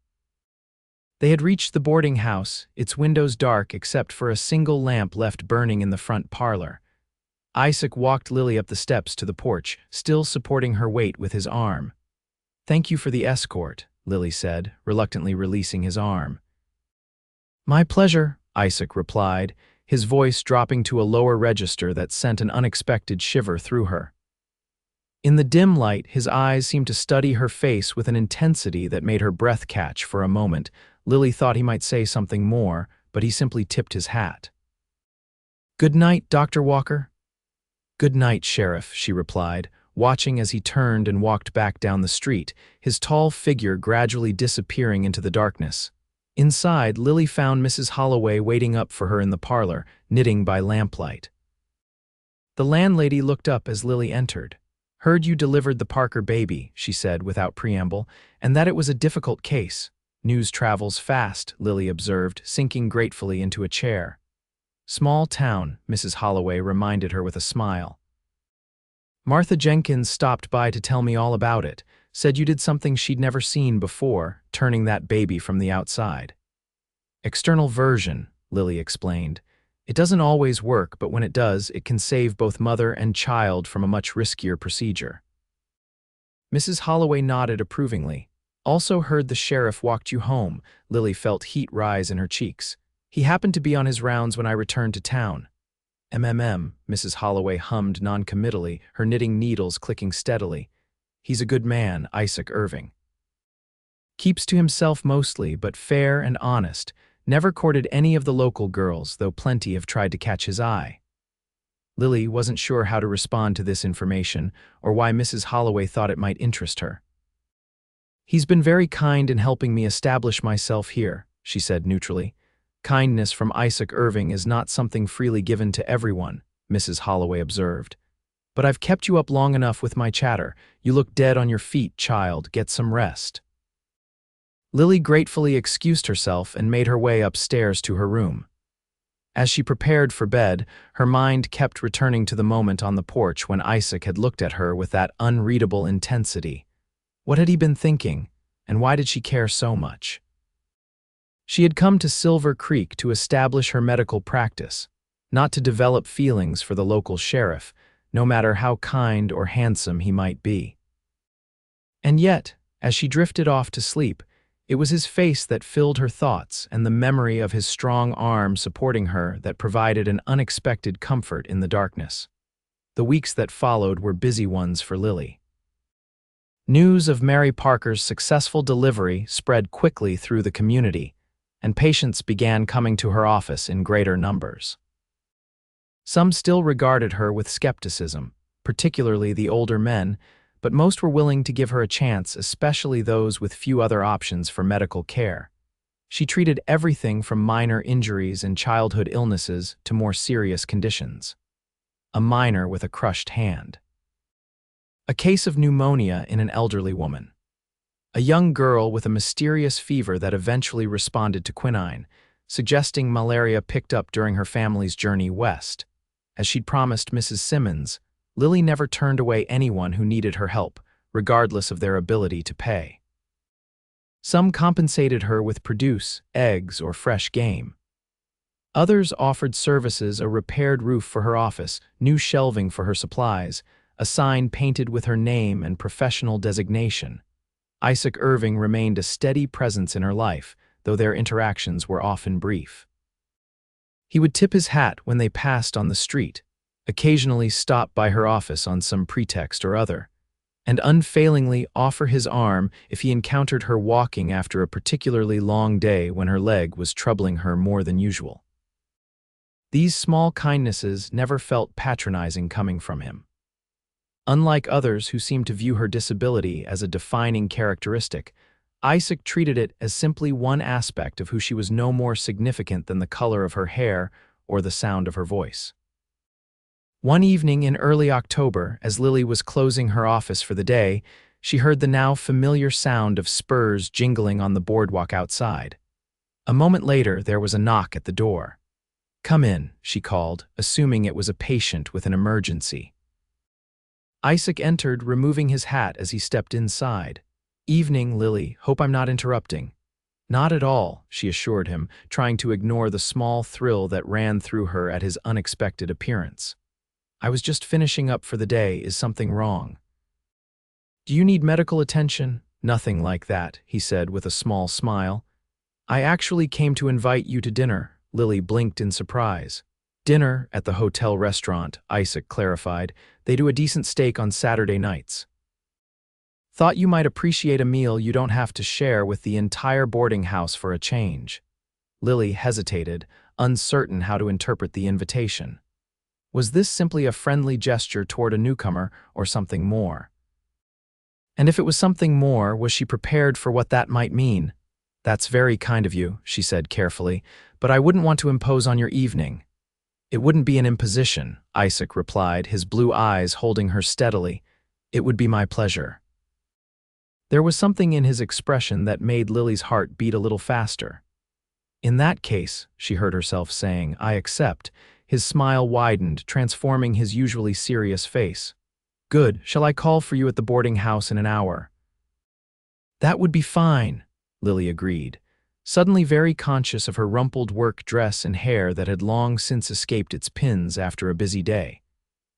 They had reached the boarding house, its windows dark except for a single lamp left burning in the front parlor. Isaac walked Lily up the steps to the porch, still supporting her weight with his arm. Thank you for the escort, Lily said, reluctantly releasing his arm. My pleasure, Isaac replied, his voice dropping to a lower register that sent an unexpected shiver through her. In the dim light, his eyes seemed to study her face with an intensity that made her breath catch for a moment. Lily thought he might say something more, but he simply tipped his hat. Good night, Dr. Walker. Good night, Sheriff, she replied, watching as he turned and walked back down the street, his tall figure gradually disappearing into the darkness. Inside, Lily found Mrs. Holloway waiting up for her in the parlor, knitting by lamplight. The landlady looked up as Lily entered. Heard you delivered the Parker baby, she said without preamble, and that it was a difficult case. News travels fast, Lily observed, sinking gratefully into a chair. Small town, Mrs. Holloway reminded her with a smile. Martha Jenkins stopped by to tell me all about it. Said you did something she'd never seen before, turning that baby from the outside. External version, Lily explained. It doesn't always work, but when it does, it can save both mother and child from a much riskier procedure. Mrs. Holloway nodded approvingly. Also heard the sheriff walked you home. Lily felt heat rise in her cheeks. He happened to be on his rounds when I returned to town. Mrs. Holloway hummed noncommittally, her knitting needles clicking steadily. He's a good man, Isaac Irving. Keeps to himself mostly, but fair and honest. Never courted any of the local girls, though plenty have tried to catch his eye. Lily wasn't sure how to respond to this information, or why Mrs. Holloway thought it might interest her. He's been very kind in helping me establish myself here, she said neutrally. Kindness from Isaac Irving is not something freely given to everyone, Mrs. Holloway observed. But I've kept you up long enough with my chatter. You look dead on your feet, child. Get some rest. Lily gratefully excused herself and made her way upstairs to her room. As she prepared for bed, her mind kept returning to the moment on the porch when Isaac had looked at her with that unreadable intensity. What had he been thinking, and why did she care so much? She had come to Silver Creek to establish her medical practice, not to develop feelings for the local sheriff, no matter how kind or handsome he might be. And yet, as she drifted off to sleep, it was his face that filled her thoughts and the memory of his strong arm supporting her that provided an unexpected comfort in the darkness. The weeks that followed were busy ones for Lily. News of Mary Parker's successful delivery spread quickly through the community, and patients began coming to her office in greater numbers. Some still regarded her with skepticism, particularly the older men, but most were willing to give her a chance, especially those with few other options for medical care. She treated everything from minor injuries and childhood illnesses to more serious conditions. A minor with a crushed hand. A case of pneumonia in an elderly woman. A young girl with a mysterious fever that eventually responded to quinine, suggesting malaria picked up during her family's journey west. As she'd promised Mrs. Simmons, Lily never turned away anyone who needed her help, regardless of their ability to pay. Some compensated her with produce, eggs, or fresh game. Others offered services: a repaired roof for her office, new shelving for her supplies, a sign painted with her name and professional designation. Isaac Irving remained a steady presence in her life, though their interactions were often brief. He would tip his hat when they passed on the street, occasionally stop by her office on some pretext or other, and unfailingly offer his arm if he encountered her walking after a particularly long day when her leg was troubling her more than usual. These small kindnesses never felt patronizing coming from him. Unlike others who seemed to view her disability as a defining characteristic, Isaac treated it as simply one aspect of who she was, no more significant than the color of her hair or the sound of her voice. One evening in early October, as Lily was closing her office for the day, she heard the now familiar sound of spurs jingling on the boardwalk outside. A moment later, there was a knock at the door. "Come in," she called, assuming it was a patient with an emergency. Isaac entered, removing his hat as he stepped inside. "Evening, Lily. Hope I'm not interrupting." "Not at all," she assured him, trying to ignore the small thrill that ran through her at his unexpected appearance. "I was just finishing up for the day. Is something wrong?" "Do you need medical attention?" "Nothing like that," he said with a small smile. "I actually came to invite you to dinner." Lily blinked in surprise. "Dinner at the hotel restaurant," Isaac clarified. "They do a decent steak on Saturday nights." "Thought you might appreciate a meal you don't have to share with the entire boarding house for a change." Lily hesitated, uncertain how to interpret the invitation. Was this simply a friendly gesture toward a newcomer, or something more? And if it was something more, was she prepared for what that might mean? "That's very kind of you," she said carefully, "but I wouldn't want to impose on your evening." "It wouldn't be an imposition," Isaac replied, his blue eyes holding her steadily. "It would be my pleasure." There was something in his expression that made Lily's heart beat a little faster. "In that case," she heard herself saying, "I accept." His smile widened, transforming his usually serious face. "Good. Shall I call for you at the boarding house in an hour?" "That would be fine," Lily agreed, suddenly very conscious of her rumpled work dress and hair that had long since escaped its pins after a busy day.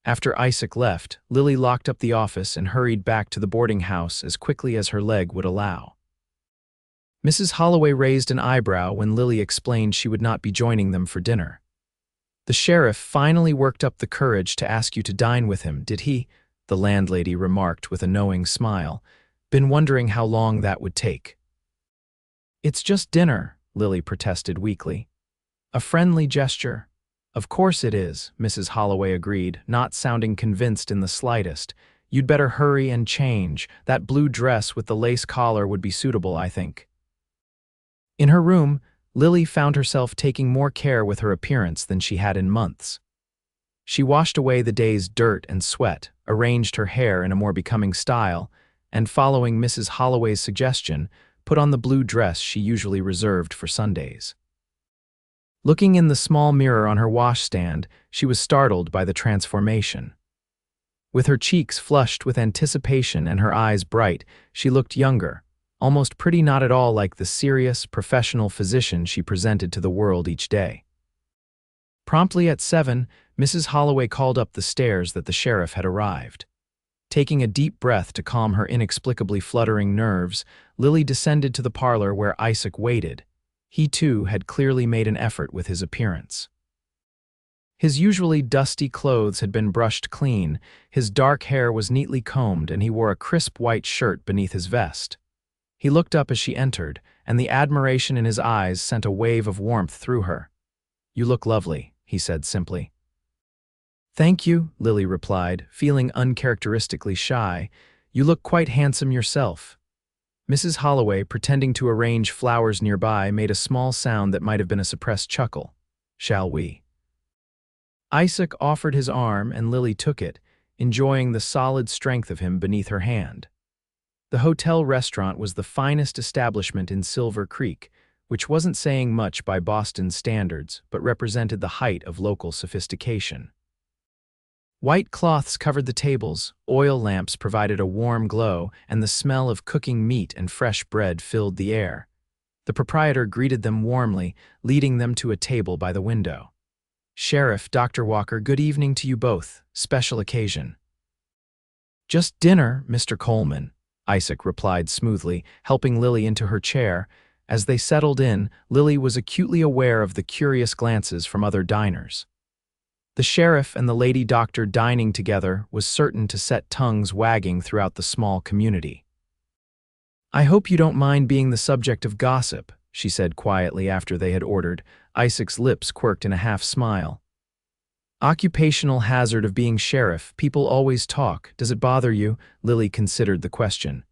After Isaac left, Lily locked up the office and hurried back to the boarding house as quickly as her leg would allow. Mrs. Holloway raised an eyebrow when Lily explained she would not be joining them for dinner. "The sheriff finally worked up the courage to ask you to dine with him, did he?" the landlady remarked with a knowing smile. "Been wondering how long that would take." "It's just dinner," Lily protested weakly. "A friendly gesture." "Of course it is," Mrs. Holloway agreed, not sounding convinced in the slightest. "You'd better hurry and change. That blue dress with the lace collar would be suitable, I think." In her room, Lily found herself taking more care with her appearance than she had in months. She washed away the day's dirt and sweat, arranged her hair in a more becoming style, and following Mrs. Holloway's suggestion, put on the blue dress she usually reserved for Sundays. Looking in the small mirror on her washstand, she was startled by the transformation. With her cheeks flushed with anticipation and her eyes bright, she looked younger, almost pretty, not at all like the serious, professional physician she presented to the world each day. Promptly at 7, Mrs. Holloway called up the stairs that the sheriff had arrived. Taking a deep breath to calm her inexplicably fluttering nerves, Lily descended to the parlor where Isaac waited. He, too, had clearly made an effort with his appearance. His usually dusty clothes had been brushed clean, his dark hair was neatly combed, and he wore a crisp white shirt beneath his vest. He looked up as she entered, and the admiration in his eyes sent a wave of warmth through her. "You look lovely," he said simply. "Thank you," Lily replied, feeling uncharacteristically shy. "You look quite handsome yourself." Mrs. Holloway, pretending to arrange flowers nearby, made a small sound that might have been a suppressed chuckle. "Shall we?" Isaac offered his arm, and Lily took it, enjoying the solid strength of him beneath her hand. The hotel restaurant was the finest establishment in Silver Creek, which wasn't saying much by Boston standards, but represented the height of local sophistication. White cloths covered the tables, oil lamps provided a warm glow, and the smell of cooking meat and fresh bread filled the air. The proprietor greeted them warmly, leading them to a table by the window. "Sheriff, Dr. Walker, good evening to you both. Special occasion." "Just dinner, Mr. Coleman," Isaac replied smoothly, helping Lily into her chair. As they settled in, Lily was acutely aware of the curious glances from other diners. The sheriff and the lady doctor dining together was certain to set tongues wagging throughout the small community. "I hope you don't mind being the subject of gossip," she said quietly after they had ordered. Isaac's lips quirked in a half smile. "Occupational hazard of being sheriff. People always talk. Does it bother you?" Lily considered the question.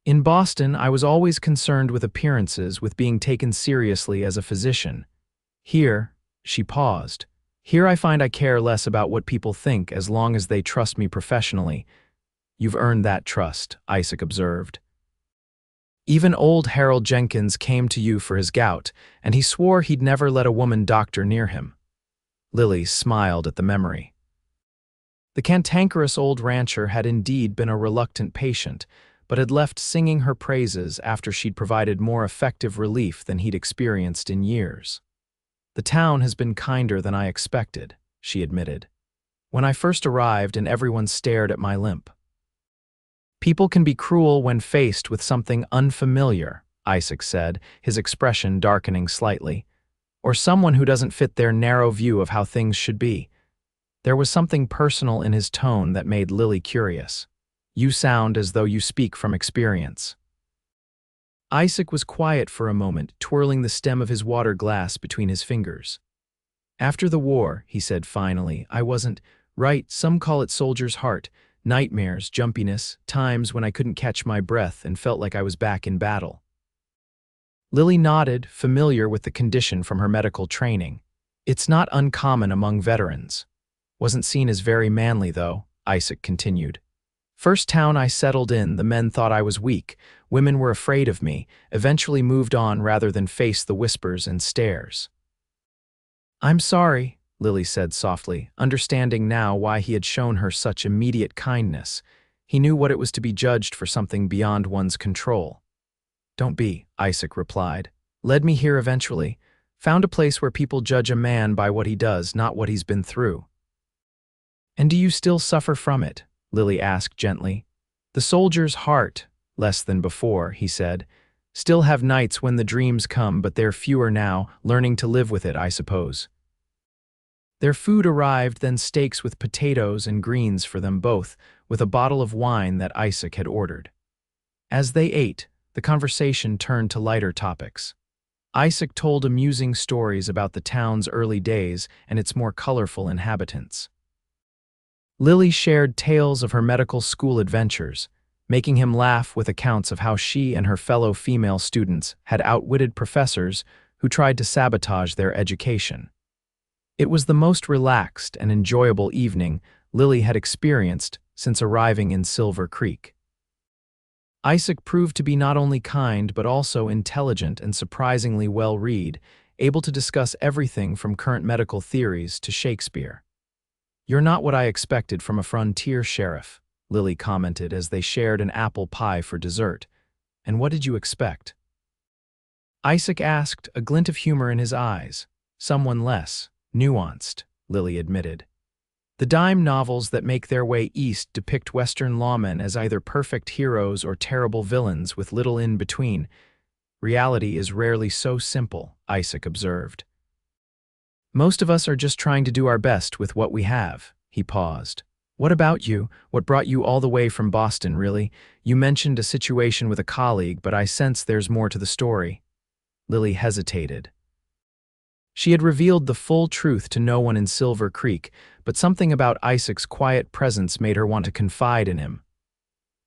"In Boston, I was always concerned with appearances, with being taken seriously as a physician. Here," she paused, "here I find I care less about what people think as long as they trust me professionally." "You've earned that trust," Isaac observed. "Even old Harold Jenkins came to you for his gout, and he swore he'd never let a woman doctor near him." Lily smiled at the memory. The cantankerous old rancher had indeed been a reluctant patient, but had left singing her praises after she'd provided more effective relief than he'd experienced in years. "The town has been kinder than I expected," she admitted. "When I first arrived and everyone stared at my limp." "People can be cruel when faced with something unfamiliar," Isaac said, his expression darkening slightly. "Or someone who doesn't fit their narrow view of how things should be." There was something personal in his tone that made Lily curious. "You sound as though you speak from experience." Isaac was quiet for a moment, twirling the stem of his water glass between his fingers. "After the war," he said finally, "I wasn't right. Some call it soldier's heart. Nightmares, jumpiness, times when I couldn't catch my breath and felt like I was back in battle." Lily nodded, familiar with the condition from her medical training. "It's not uncommon among veterans." "Wasn't seen as very manly, though," Isaac continued. "First town I settled in, the men thought I was weak. Women were afraid of me, eventually moved on rather than face the whispers and stares." "I'm sorry," Lily said softly, understanding now why he had shown her such immediate kindness. He knew what it was to be judged for something beyond one's control. "Don't be," Isaac replied. "Led me here eventually. Found a place where people judge a man by what he does, not what he's been through." "And do you still suffer from it?" Lily asked gently. "The soldier's heart, less than before," he said. Still have nights when the dreams come, but they're fewer now, learning to live with it, I suppose. Their food arrived, then steaks with potatoes and greens for them both, with a bottle of wine that Isaac had ordered. As they ate, the conversation turned to lighter topics. Isaac told amusing stories about the town's early days and its more colorful inhabitants. Lily shared tales of her medical school adventures, making him laugh with accounts of how she and her fellow female students had outwitted professors who tried to sabotage their education. It was the most relaxed and enjoyable evening Lily had experienced since arriving in Silver Creek. Isaac proved to be not only kind but also intelligent and surprisingly well-read, able to discuss everything from current medical theories to Shakespeare. "You're not what I expected from a frontier sheriff," Lily commented as they shared an apple pie for dessert. "And what did you expect?" Isaac asked, a glint of humor in his eyes. "Someone less nuanced," Lily admitted. "The dime novels that make their way east depict Western lawmen as either perfect heroes or terrible villains with little in between. Reality is rarely so simple," Isaac observed. "Most of us are just trying to do our best with what we have." He paused. "What about you? What brought you all the way from Boston, really? You mentioned a situation with a colleague, but I sense there's more to the story." Lily hesitated. She had revealed the full truth to no one in Silver Creek, but something about Isaac's quiet presence made her want to confide in him.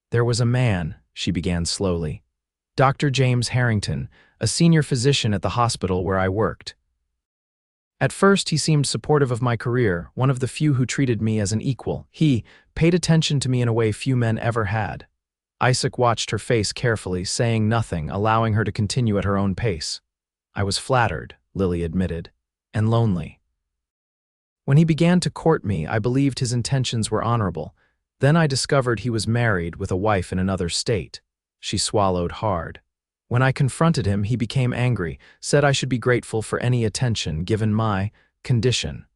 "There was a man," she began slowly. "Dr. James Harrington, a senior physician at the hospital where I worked. At first, he seemed supportive of my career, one of the few who treated me as an equal. He paid attention to me in a way few men ever had." Isaac watched her face carefully, saying nothing, allowing her to continue at her own pace. "I was flattered," Lily admitted, "and lonely. When he began to court me, I believed his intentions were honorable. Then I discovered he was married with a wife in another state." She swallowed hard. "When I confronted him, he became angry, said I should be grateful for any attention given my condition.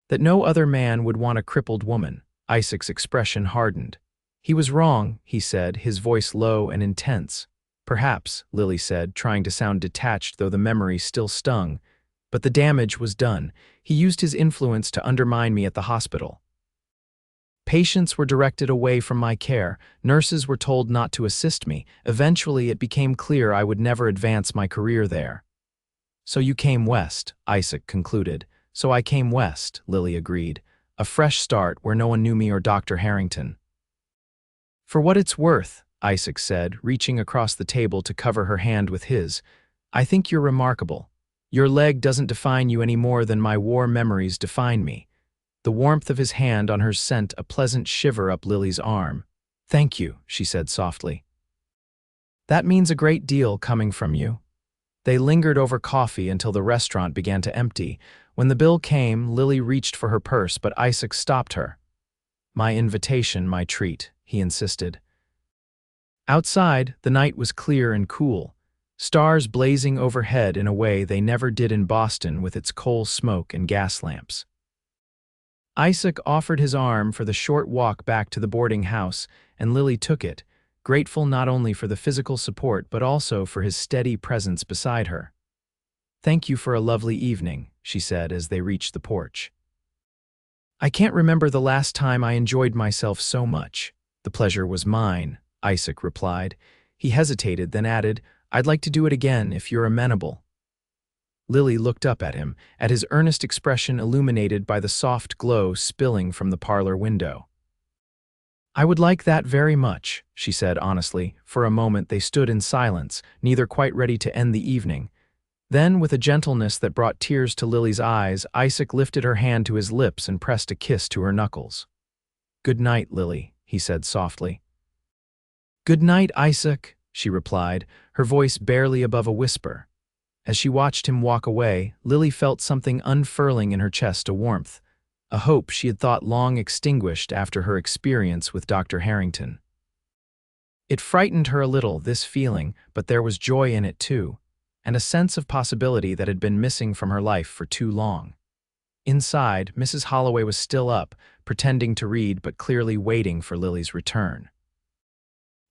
That no other man would want a crippled woman." Isaac's expression hardened. "He was wrong," he said, his voice low and intense. "Perhaps," Lily said, trying to sound detached though the memory still stung. "But the damage was done. He used his influence to undermine me at the hospital. Patients were directed away from my care. Nurses were told not to assist me. Eventually, it became clear I would never advance my career there." "So you came west," Isaac concluded. "So I came west," Lily agreed. "A fresh start where no one knew me or Dr. Harrington." "For what it's worth," Isaac said, reaching across the table to cover her hand with his, "I think you're remarkable. Your leg doesn't define you any more than my war memories define me." The warmth of his hand on hers sent a pleasant shiver up Lily's arm. "Thank you," she said softly. "That means a great deal coming from you." They lingered over coffee until the restaurant began to empty. When the bill came, Lily reached for her purse, but Isaac stopped her. "My invitation, my treat," he insisted. Outside, the night was clear and cool, stars blazing overhead in a way they never did in Boston with its coal smoke and gas lamps. Isaac offered his arm for the short walk back to the boarding house, and Lily took it, grateful not only for the physical support but also for his steady presence beside her. "Thank you for a lovely evening," she said as they reached the porch. "I can't remember the last time I enjoyed myself so much." "The pleasure was mine," Isaac replied. He hesitated, then added, "I'd like to do it again if you're amenable." Lily looked up at him, at his earnest expression illuminated by the soft glow spilling from the parlor window. "I would like that very much," she said honestly. For a moment they stood in silence, neither quite ready to end the evening. Then, with a gentleness that brought tears to Lily's eyes, Isaac lifted her hand to his lips and pressed a kiss to her knuckles. "Good night, Lily," he said softly. "Good night, Isaac," she replied, her voice barely above a whisper. As she watched him walk away, Lily felt something unfurling in her chest, a warmth, a hope she had thought long extinguished after her experience with Dr. Harrington. It frightened her a little, this feeling, but there was joy in it too, and a sense of possibility that had been missing from her life for too long. Inside, Mrs. Holloway was still up, pretending to read but clearly waiting for Lily's return.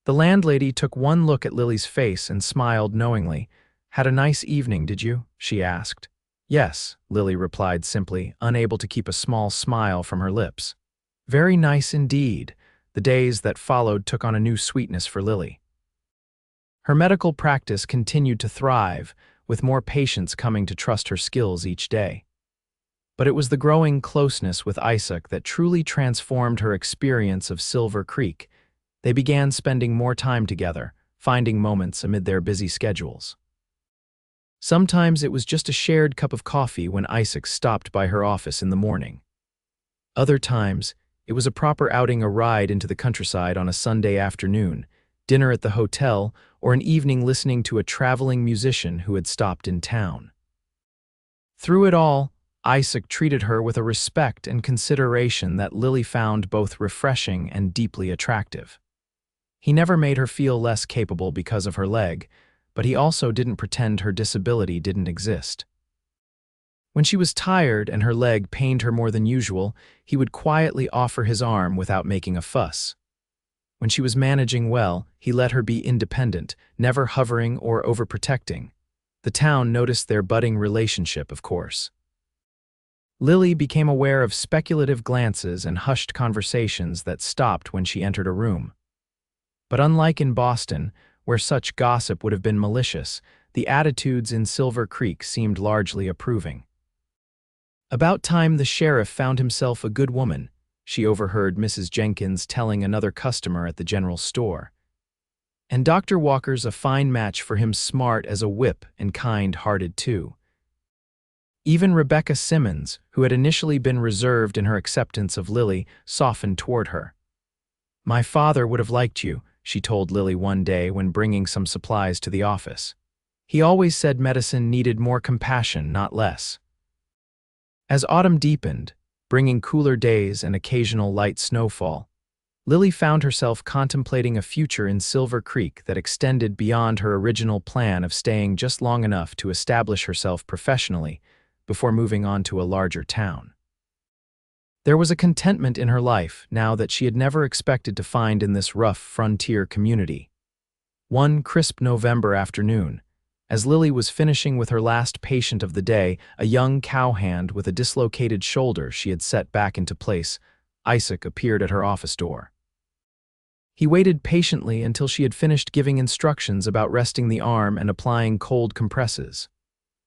The landlady took one look at Lily's face and smiled knowingly. "Had a nice evening, did you?" she asked. "Yes," Lily replied simply, unable to keep a small smile from her lips. "Very nice indeed." The days that followed took on a new sweetness for Lily. Her medical practice continued to thrive, with more patients coming to trust her skills each day. But it was the growing closeness with Isaac that truly transformed her experience of Silver Creek. They began spending more time together, finding moments amid their busy schedules. Sometimes it was just a shared cup of coffee when Isaac stopped by her office in the morning. Other times, it was a proper outing, a ride into the countryside on a Sunday afternoon, dinner at the hotel, or an evening listening to a traveling musician who had stopped in town. Through it all, Isaac treated her with a respect and consideration that Lily found both refreshing and deeply attractive. He never made her feel less capable because of her leg, but he also didn't pretend her disability didn't exist. When she was tired and her leg pained her more than usual, he would quietly offer his arm without making a fuss. When she was managing well, he let her be independent, never hovering or overprotecting. The town noticed their budding relationship, of course. Lily became aware of speculative glances and hushed conversations that stopped when she entered a room. But unlike in Boston, where such gossip would have been malicious, the attitudes in Silver Creek seemed largely approving. About time the sheriff found himself a good woman, she overheard Mrs. Jenkins telling another customer at the general store. And Dr. Walker's a fine match for him, smart as a whip and kind-hearted too. Even Rebecca Simmons, who had initially been reserved in her acceptance of Lily, softened toward her. "My father would have liked you," she told Lily one day when bringing some supplies to the office. "He always said medicine needed more compassion, not less." As autumn deepened, bringing cooler days and occasional light snowfall, Lily found herself contemplating a future in Silver Creek that extended beyond her original plan of staying just long enough to establish herself professionally before moving on to a larger town. There was a contentment in her life now that she had never expected to find in this rough frontier community. One crisp November afternoon, as Lily was finishing with her last patient of the day, a young cowhand with a dislocated shoulder she had set back into place, Isaac appeared at her office door. He waited patiently until she had finished giving instructions about resting the arm and applying cold compresses.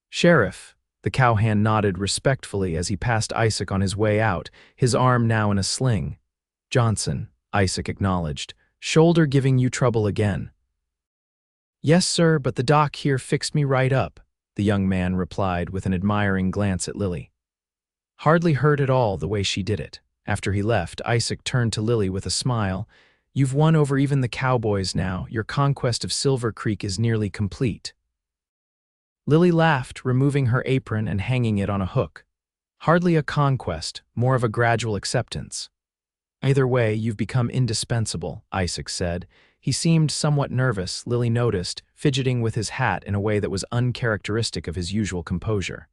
"Sheriff," the cowhand nodded respectfully as he passed Isaac on his way out, his arm now in a sling. "Johnson," Isaac acknowledged, "shoulder giving you trouble again." "Yes, sir, but the doc here fixed me right up," the young man replied with an admiring glance at Lily. Hardly hurt at all the way she did it. After he left, Isaac turned to Lily with a smile. "You've won over even the cowboys now. Your conquest of Silver Creek is nearly complete." Lily laughed, removing her apron and hanging it on a hook. "Hardly a conquest, more of a gradual acceptance." "Either way, you've become indispensable," Isaac said. He seemed somewhat nervous, Lily noticed, fidgeting with his hat in a way that was uncharacteristic of his usual composure.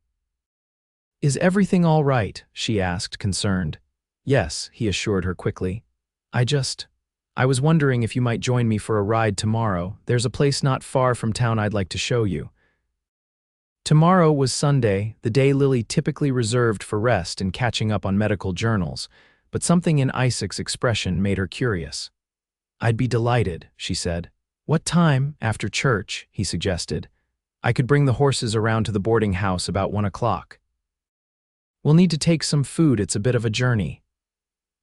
"Is everything all right?" she asked, concerned. "Yes," he assured her quickly. I was wondering if you might join me for a ride tomorrow. There's a place not far from town I'd like to show you." Tomorrow was Sunday, the day Lily typically reserved for rest and catching up on medical journals, but something in Isaac's expression made her curious. "I'd be delighted," she said. "What time?" "After church," he suggested. "I could bring the horses around to the boarding house about 1 o'clock. We'll need to take some food, it's a bit of a journey."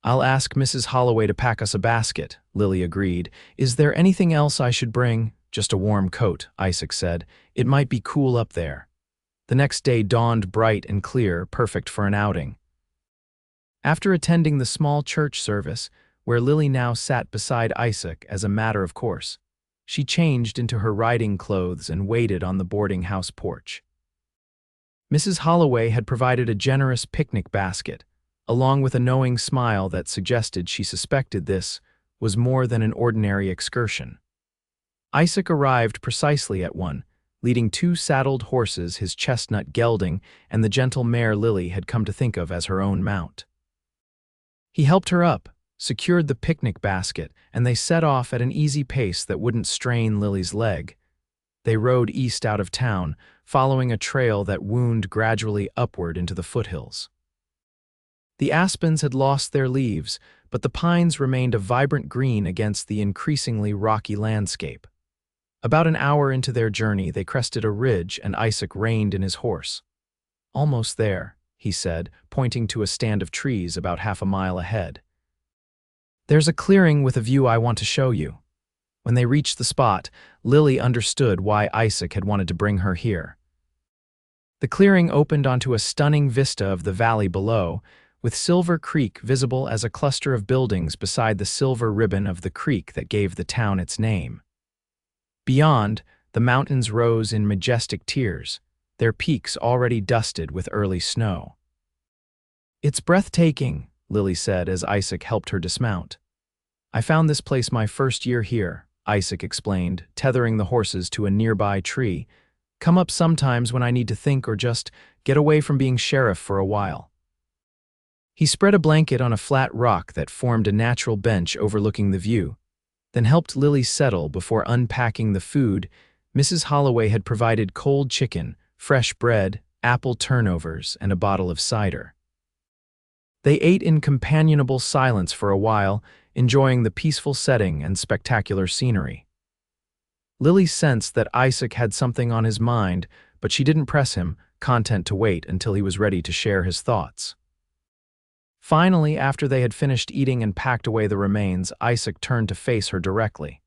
"I'll ask Mrs. Holloway to pack us a basket," Lily agreed. "Is there anything else I should bring?" "Just a warm coat," Isaac said. "It might be cool up there." The next day dawned bright and clear, perfect for an outing. After attending the small church service, where Lily now sat beside Isaac as a matter of course, she changed into her riding clothes and waited on the boarding house porch. Mrs. Holloway had provided a generous picnic basket, along with a knowing smile that suggested she suspected this was more than an ordinary excursion. Isaac arrived precisely at 1, leading 2 saddled horses, his chestnut gelding and the gentle mare Lily had come to think of as her own mount. He helped her up, secured the picnic basket, and they set off at an easy pace that wouldn't strain Lily's leg. They rode east out of town, following a trail that wound gradually upward into the foothills. The aspens had lost their leaves, but the pines remained a vibrant green against the increasingly rocky landscape. About an hour into their journey, they crested a ridge and Isaac reined in his horse. "Almost there," he said, pointing to a stand of trees about half a mile ahead. "There's a clearing with a view I want to show you." When they reached the spot, Lily understood why Isaac had wanted to bring her here. The clearing opened onto a stunning vista of the valley below, with Silver Creek visible as a cluster of buildings beside the silver ribbon of the creek that gave the town its name. Beyond, the mountains rose in majestic tiers, their peaks already dusted with early snow. "It's breathtaking," Lily said as Isaac helped her dismount. "I found this place my first year here," Isaac explained, tethering the horses to a nearby tree. "Come up sometimes when I need to think or just get away from being sheriff for a while." He spread a blanket on a flat rock that formed a natural bench overlooking the view, then helped Lily settle before unpacking the food. Mrs. Holloway had provided cold chicken, fresh bread, apple turnovers, and a bottle of cider. They ate in companionable silence for a while, enjoying the peaceful setting and spectacular scenery. Lily sensed that Isaac had something on his mind, but she didn't press him, content to wait until he was ready to share his thoughts. Finally, after they had finished eating and packed away the remains, Isaac turned to face her directly.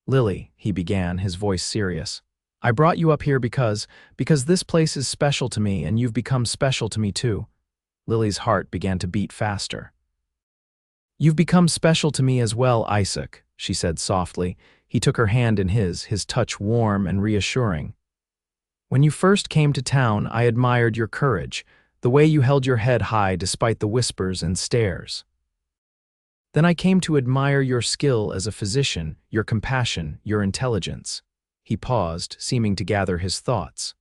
"Lily," he began, his voice serious, "I brought you up here because this place is special to me and you've become special to me too." Lily's heart began to beat faster. "You've become special to me as well, Isaac," she said softly. He took her hand in his touch warm and reassuring. "When you first came to town, I admired your courage, the way you held your head high despite the whispers and stares. Then I came to admire your skill as a physician, your compassion, your intelligence." He paused, seeming to gather his thoughts.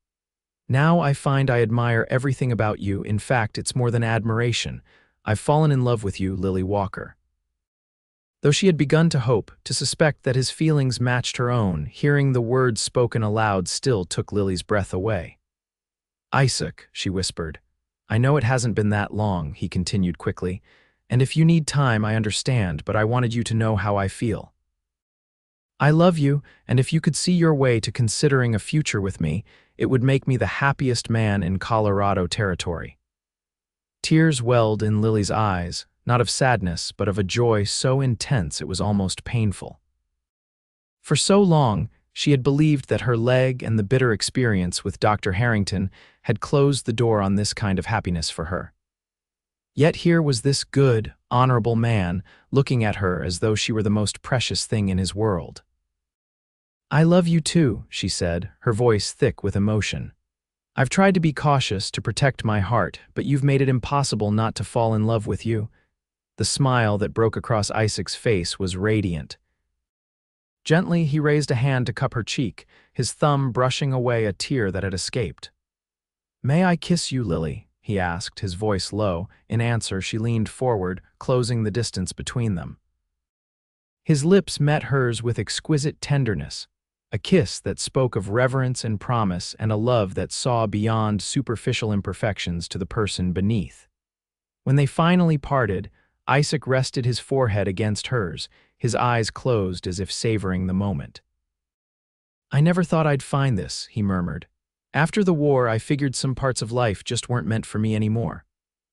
"Now I find I admire everything about you. In fact, it's more than admiration. I've fallen in love with you, Lily Walker." Though she had begun to hope, to suspect that his feelings matched her own, hearing the words spoken aloud still took Lily's breath away. "Isaac," she whispered. "I know it hasn't been that long," he continued quickly, "and if you need time, I understand, but I wanted you to know how I feel. I love you, and if you could see your way to considering a future with me, it would make me the happiest man in Colorado territory." Tears welled in Lily's eyes, not of sadness, but of a joy so intense it was almost painful. For so long, she had believed that her leg and the bitter experience with Dr. Harrington had closed the door on this kind of happiness for her. Yet here was this good, honorable man looking at her as though she were the most precious thing in his world. "I love you too," she said, her voice thick with emotion. "I've tried to be cautious to protect my heart, but you've made it impossible not to fall in love with you." The smile that broke across Isaac's face was radiant. Gently, he raised a hand to cup her cheek, his thumb brushing away a tear that had escaped. "May I kiss you, Lily?" he asked, his voice low. In answer, she leaned forward, closing the distance between them. His lips met hers with exquisite tenderness, a kiss that spoke of reverence and promise and a love that saw beyond superficial imperfections to the person beneath. When they finally parted, Isaac rested his forehead against hers, his eyes closed as if savoring the moment. "I never thought I'd find this," he murmured. "After the war, I figured some parts of life just weren't meant for me anymore."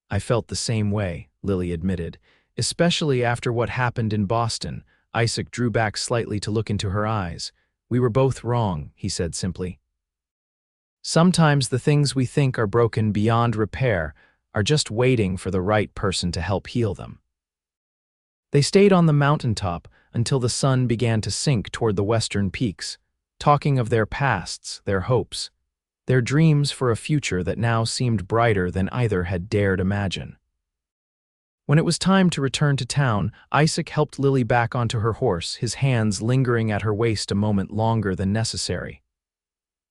"I felt the same way," Lily admitted, "especially after what happened in Boston." Isaac drew back slightly to look into her eyes. "We were both wrong," he said simply. "Sometimes the things we think are broken beyond repair are just waiting for the right person to help heal them." They stayed on the mountaintop until the sun began to sink toward the western peaks, talking of their pasts, their hopes, their dreams for a future that now seemed brighter than either had dared imagine. When it was time to return to town, Isaac helped Lily back onto her horse, his hands lingering at her waist a moment longer than necessary.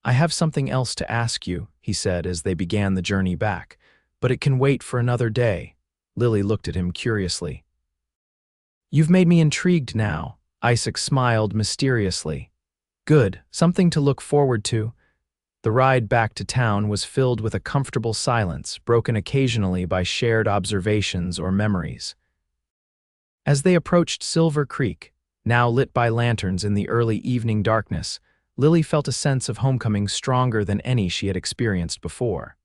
"I have something else to ask you," he said as they began the journey back, "but it can wait for another day." Lily looked at him curiously. You've made me intrigued now, Isaac smiled mysteriously. Good, something to look forward to. The ride back to town was filled with a comfortable silence, broken occasionally by shared observations or memories. As they approached Silver Creek, now lit by lanterns in the early evening darkness, Lily felt a sense of homecoming stronger than any she had experienced before.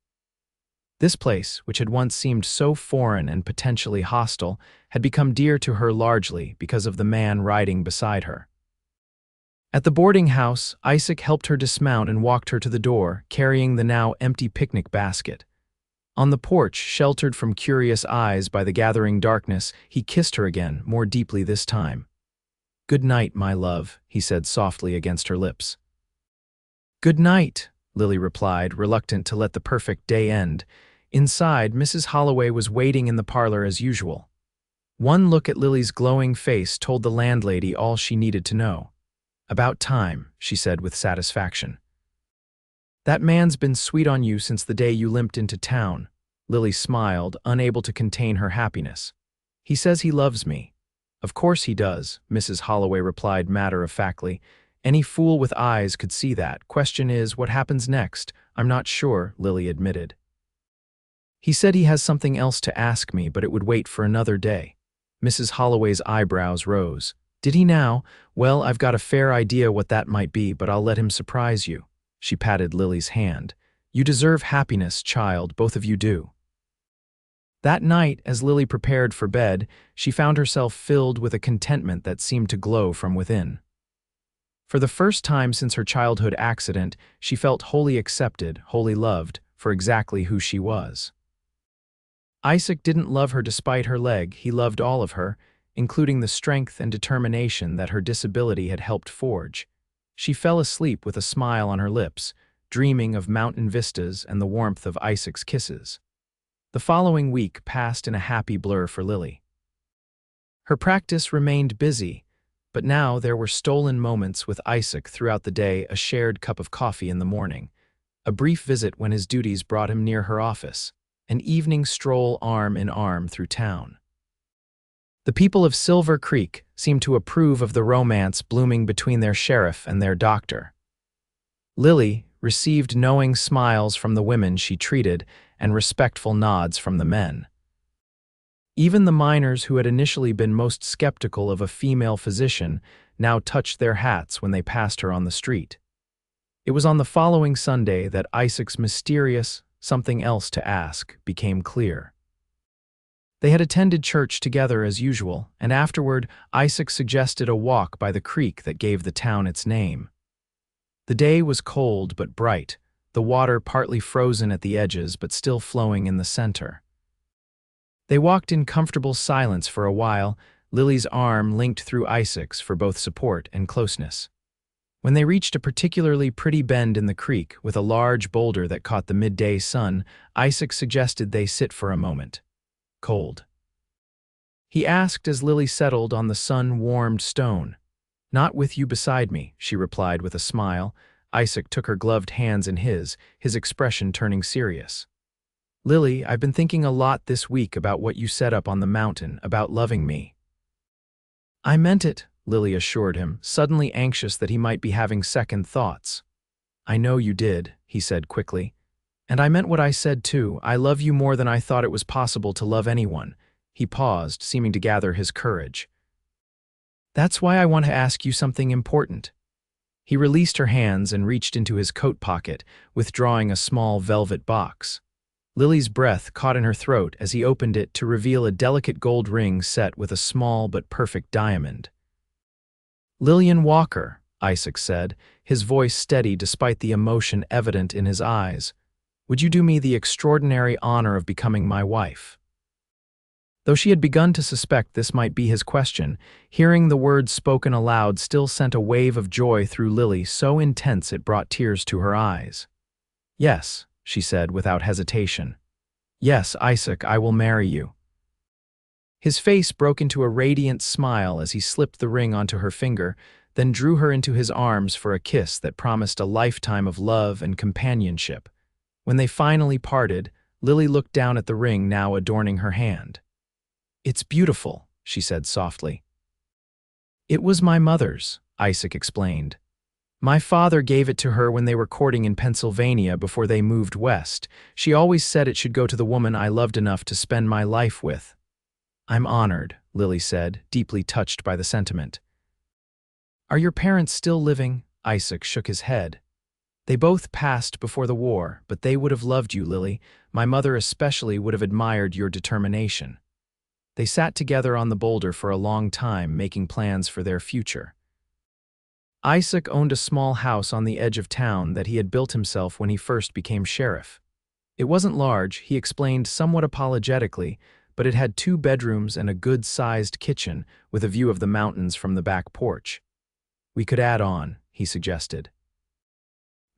This place, which had once seemed so foreign and potentially hostile, had become dear to her largely because of the man riding beside her. At the boarding house, Isaac helped her dismount and walked her to the door, carrying the now empty picnic basket. On the porch, sheltered from curious eyes by the gathering darkness, he kissed her again, more deeply this time. "Good night, my love," he said softly against her lips. "Good night," Lily replied, reluctant to let the perfect day end. Inside, Mrs. Holloway was waiting in the parlor as usual. One look at Lily's glowing face told the landlady all she needed to know. "About time," she said with satisfaction. "That man's been sweet on you since the day you limped into town." Lily smiled, unable to contain her happiness. "He says he loves me." "Of course he does," Mrs. Holloway replied matter-of-factly. "Any fool with eyes could see that. Question is, what happens next?" "I'm not sure," Lily admitted. "He said he has something else to ask me, but it would wait for another day." Mrs. Holloway's eyebrows rose. "Did he now? Well, I've got a fair idea what that might be, but I'll let him surprise you." She patted Lily's hand. "You deserve happiness, child, both of you do." That night, as Lily prepared for bed, she found herself filled with a contentment that seemed to glow from within. For the first time since her childhood accident, she felt wholly accepted, wholly loved, for exactly who she was. Isaac didn't love her despite her leg, he loved all of her, including the strength and determination that her disability had helped forge. She fell asleep with a smile on her lips, dreaming of mountain vistas and the warmth of Isaac's kisses. The following week passed in a happy blur for Lily. Her practice remained busy, but now there were stolen moments with Isaac throughout the day, a shared cup of coffee in the morning, a brief visit when his duties brought him near her office, an evening stroll arm in arm through town. The people of Silver Creek seemed to approve of the romance blooming between their sheriff and their doctor. Lily received knowing smiles from the women she treated and respectful nods from the men. Even the miners who had initially been most skeptical of a female physician now touched their hats when they passed her on the street. It was on the following Sunday that Isaac's mysterious "something else to ask" became clear. They had attended church together as usual, and afterward Isaac suggested a walk by the creek that gave the town its name. The day was cold but bright, the water partly frozen at the edges but still flowing in the center. They walked in comfortable silence for a while, Lily's arm linked through Isaac's for both support and closeness. When they reached a particularly pretty bend in the creek with a large boulder that caught the midday sun, Isaac suggested they sit for a moment. "Cold?" he asked as Lily settled on the sun-warmed stone. "Not with you beside me," she replied with a smile. Isaac took her gloved hands in his expression turning serious. "Lily, I've been thinking a lot this week about what you said up on the mountain, about loving me." "I meant it," Lily assured him, suddenly anxious that he might be having second thoughts. "I know you did," he said quickly. "And I meant what I said too. I love you more than I thought it was possible to love anyone." He paused, seeming to gather his courage. "That's why I want to ask you something important." He released her hands and reached into his coat pocket, withdrawing a small velvet box. Lily's breath caught in her throat as he opened it to reveal a delicate gold ring set with a small but perfect diamond. "Lillian Walker," Isaac said, his voice steady despite the emotion evident in his eyes. "Would you do me the extraordinary honor of becoming my wife?" Though she had begun to suspect this might be his question, hearing the words spoken aloud still sent a wave of joy through Lily so intense it brought tears to her eyes. "Yes," she said without hesitation. "Yes, Isaac, I will marry you." His face broke into a radiant smile as he slipped the ring onto her finger, then drew her into his arms for a kiss that promised a lifetime of love and companionship. When they finally parted, Lily looked down at the ring now adorning her hand. "It's beautiful," she said softly. It was my mother's, Isaac explained. My father gave it to her when they were courting in Pennsylvania before they moved west. She always said it should go to the woman I loved enough to spend my life with. I'm honored, Lily said, deeply touched by the sentiment. Are your parents still living? Isaac shook his head. They both passed before the war, but they would have loved you, Lily. My mother especially would have admired your determination. They sat together on the boulder for a long time, making plans for their future. Isaac owned a small house on the edge of town that he had built himself when he first became sheriff. It wasn't large, he explained somewhat apologetically, but it had 2 bedrooms and a good-sized kitchen with a view of the mountains from the back porch. We could add on, he suggested.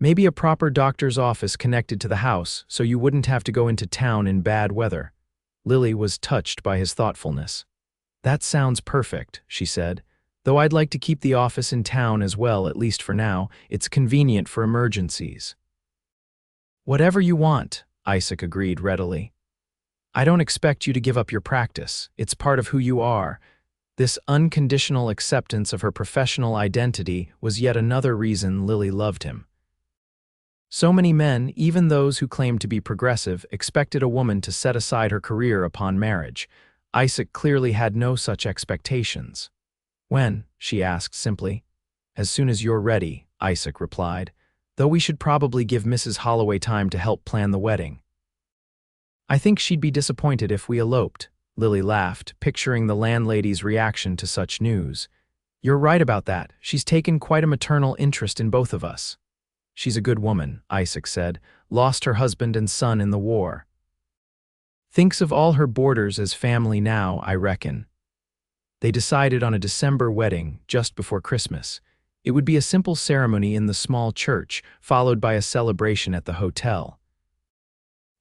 Maybe a proper doctor's office connected to the house so you wouldn't have to go into town in bad weather. Lily was touched by his thoughtfulness. That sounds perfect, she said. Though I'd like to keep the office in town as well, at least for now. It's convenient for emergencies. Whatever you want, Isaac agreed readily. I don't expect you to give up your practice. It's part of who you are. This unconditional acceptance of her professional identity was yet another reason Lily loved him. So many men, even those who claimed to be progressive, expected a woman to set aside her career upon marriage. Isaac clearly had no such expectations. When? She asked simply. As soon as you're ready, Isaac replied, though we should probably give Mrs. Holloway time to help plan the wedding. I think she'd be disappointed if we eloped, Lily laughed, picturing the landlady's reaction to such news. You're right about that. She's taken quite a maternal interest in both of us. She's a good woman, Isaac said, lost her husband and son in the war. Thinks of all her boarders as family now, I reckon. They decided on a December wedding just before Christmas. It would be a simple ceremony in the small church, followed by a celebration at the hotel.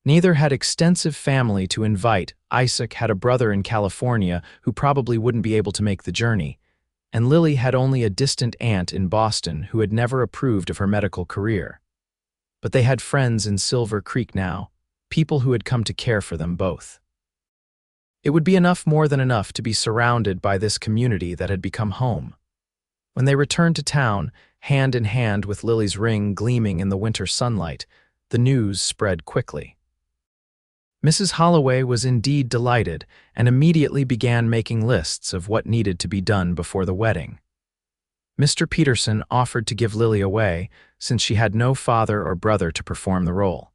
Neither had extensive family to invite. Isaac had a brother in California who probably wouldn't be able to make the journey, and Lily had only a distant aunt in Boston who had never approved of her medical career. But they had friends in Silver Creek now, people who had come to care for them both. It would be more than enough to be surrounded by this community that had become home. When they returned to town, hand in hand with Lily's ring gleaming in the winter sunlight, the news spread quickly. Mrs. Holloway was indeed delighted and immediately began making lists of what needed to be done before the wedding. Mr. Peterson offered to give Lily away since she had no father or brother to perform the role.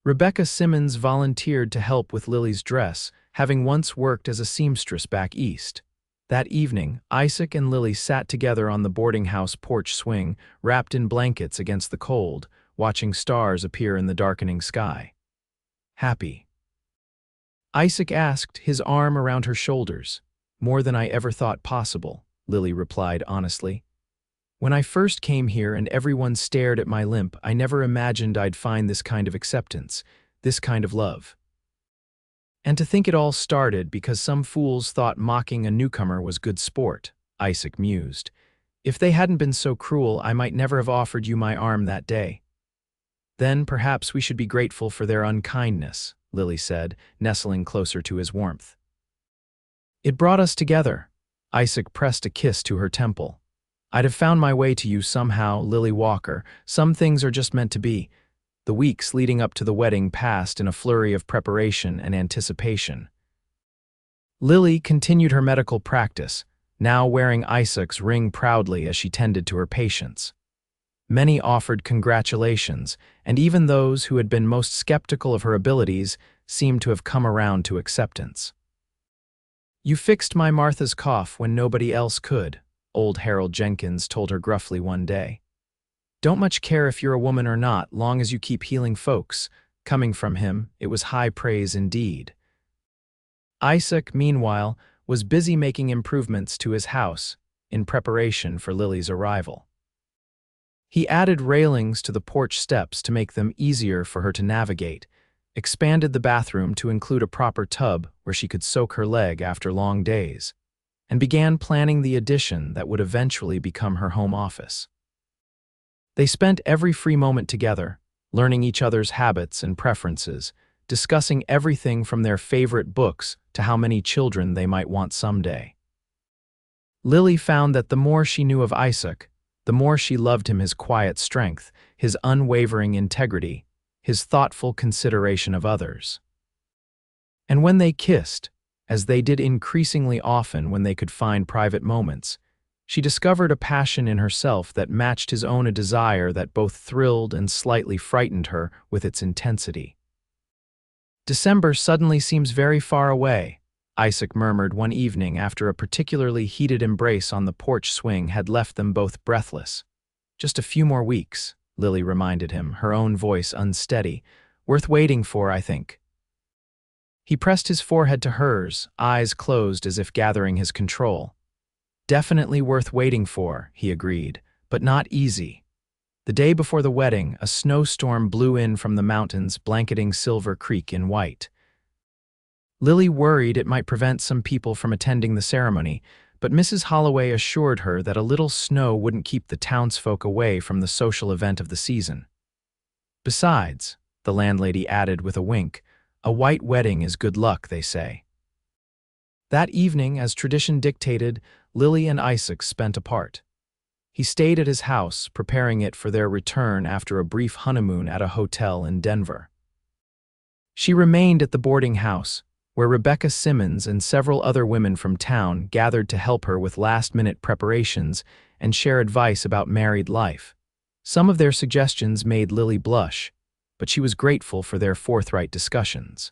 Rebecca Simmons volunteered to help with Lily's dress, having once worked as a seamstress back east. That evening, Isaac and Lily sat together on the boarding house porch swing, wrapped in blankets against the cold, watching stars appear in the darkening sky. Happy? Isaac asked, his arm around her shoulders. More than I ever thought possible, Lily replied honestly. When I first came here and everyone stared at my limp, I never imagined I'd find this kind of acceptance, this kind of love. And to think it all started because some fools thought mocking a newcomer was good sport, Isaac mused. If they hadn't been so cruel, I might never have offered you my arm that day. Then perhaps we should be grateful for their unkindness, Lily said, nestling closer to his warmth. It brought us together. Isaac pressed a kiss to her temple. I'd have found my way to you somehow, Lily Walker. Some things are just meant to be. The weeks leading up to the wedding passed in a flurry of preparation and anticipation. Lily continued her medical practice, now wearing Isaac's ring proudly as she tended to her patients. Many offered congratulations, and even those who had been most skeptical of her abilities seemed to have come around to acceptance. You fixed my Martha's cough when nobody else could, old Harold Jenkins told her gruffly one day. Don't much care if you're a woman or not, long as you keep healing folks. Coming from him, it was high praise indeed. Isaac, meanwhile, was busy making improvements to his house in preparation for Lily's arrival. He added railings to the porch steps to make them easier for her to navigate, expanded the bathroom to include a proper tub where she could soak her leg after long days, and began planning the addition that would eventually become her home office. They spent every free moment together, learning each other's habits and preferences, discussing everything from their favorite books to how many children they might want someday. Lily found that the more she knew of Isaac, the more she loved him, his quiet strength, his unwavering integrity, his thoughtful consideration of others. And when they kissed, as they did increasingly often when they could find private moments, she discovered a passion in herself that matched his own, a desire that both thrilled and slightly frightened her with its intensity. "December suddenly seems very far away," Isaac murmured one evening after a particularly heated embrace on the porch swing had left them both breathless. "Just a few more weeks," Lily reminded him, her own voice unsteady. "Worth waiting for, I think." He pressed his forehead to hers, eyes closed as if gathering his control. "Definitely worth waiting for," he agreed, "but not easy." The day before the wedding, a snowstorm blew in from the mountains, blanketing Silver Creek in white. Lily worried it might prevent some people from attending the ceremony, but Mrs. Holloway assured her that a little snow wouldn't keep the townsfolk away from the social event of the season. "Besides," the landlady added with a wink, "a white wedding is good luck, they say." That evening, as tradition dictated, Lily and Isaac spent apart. He stayed at his house, preparing it for their return after a brief honeymoon at a hotel in Denver. She remained at the boarding house, where Rebecca Simmons and several other women from town gathered to help her with last-minute preparations and share advice about married life. Some of their suggestions made Lily blush, but she was grateful for their forthright discussions.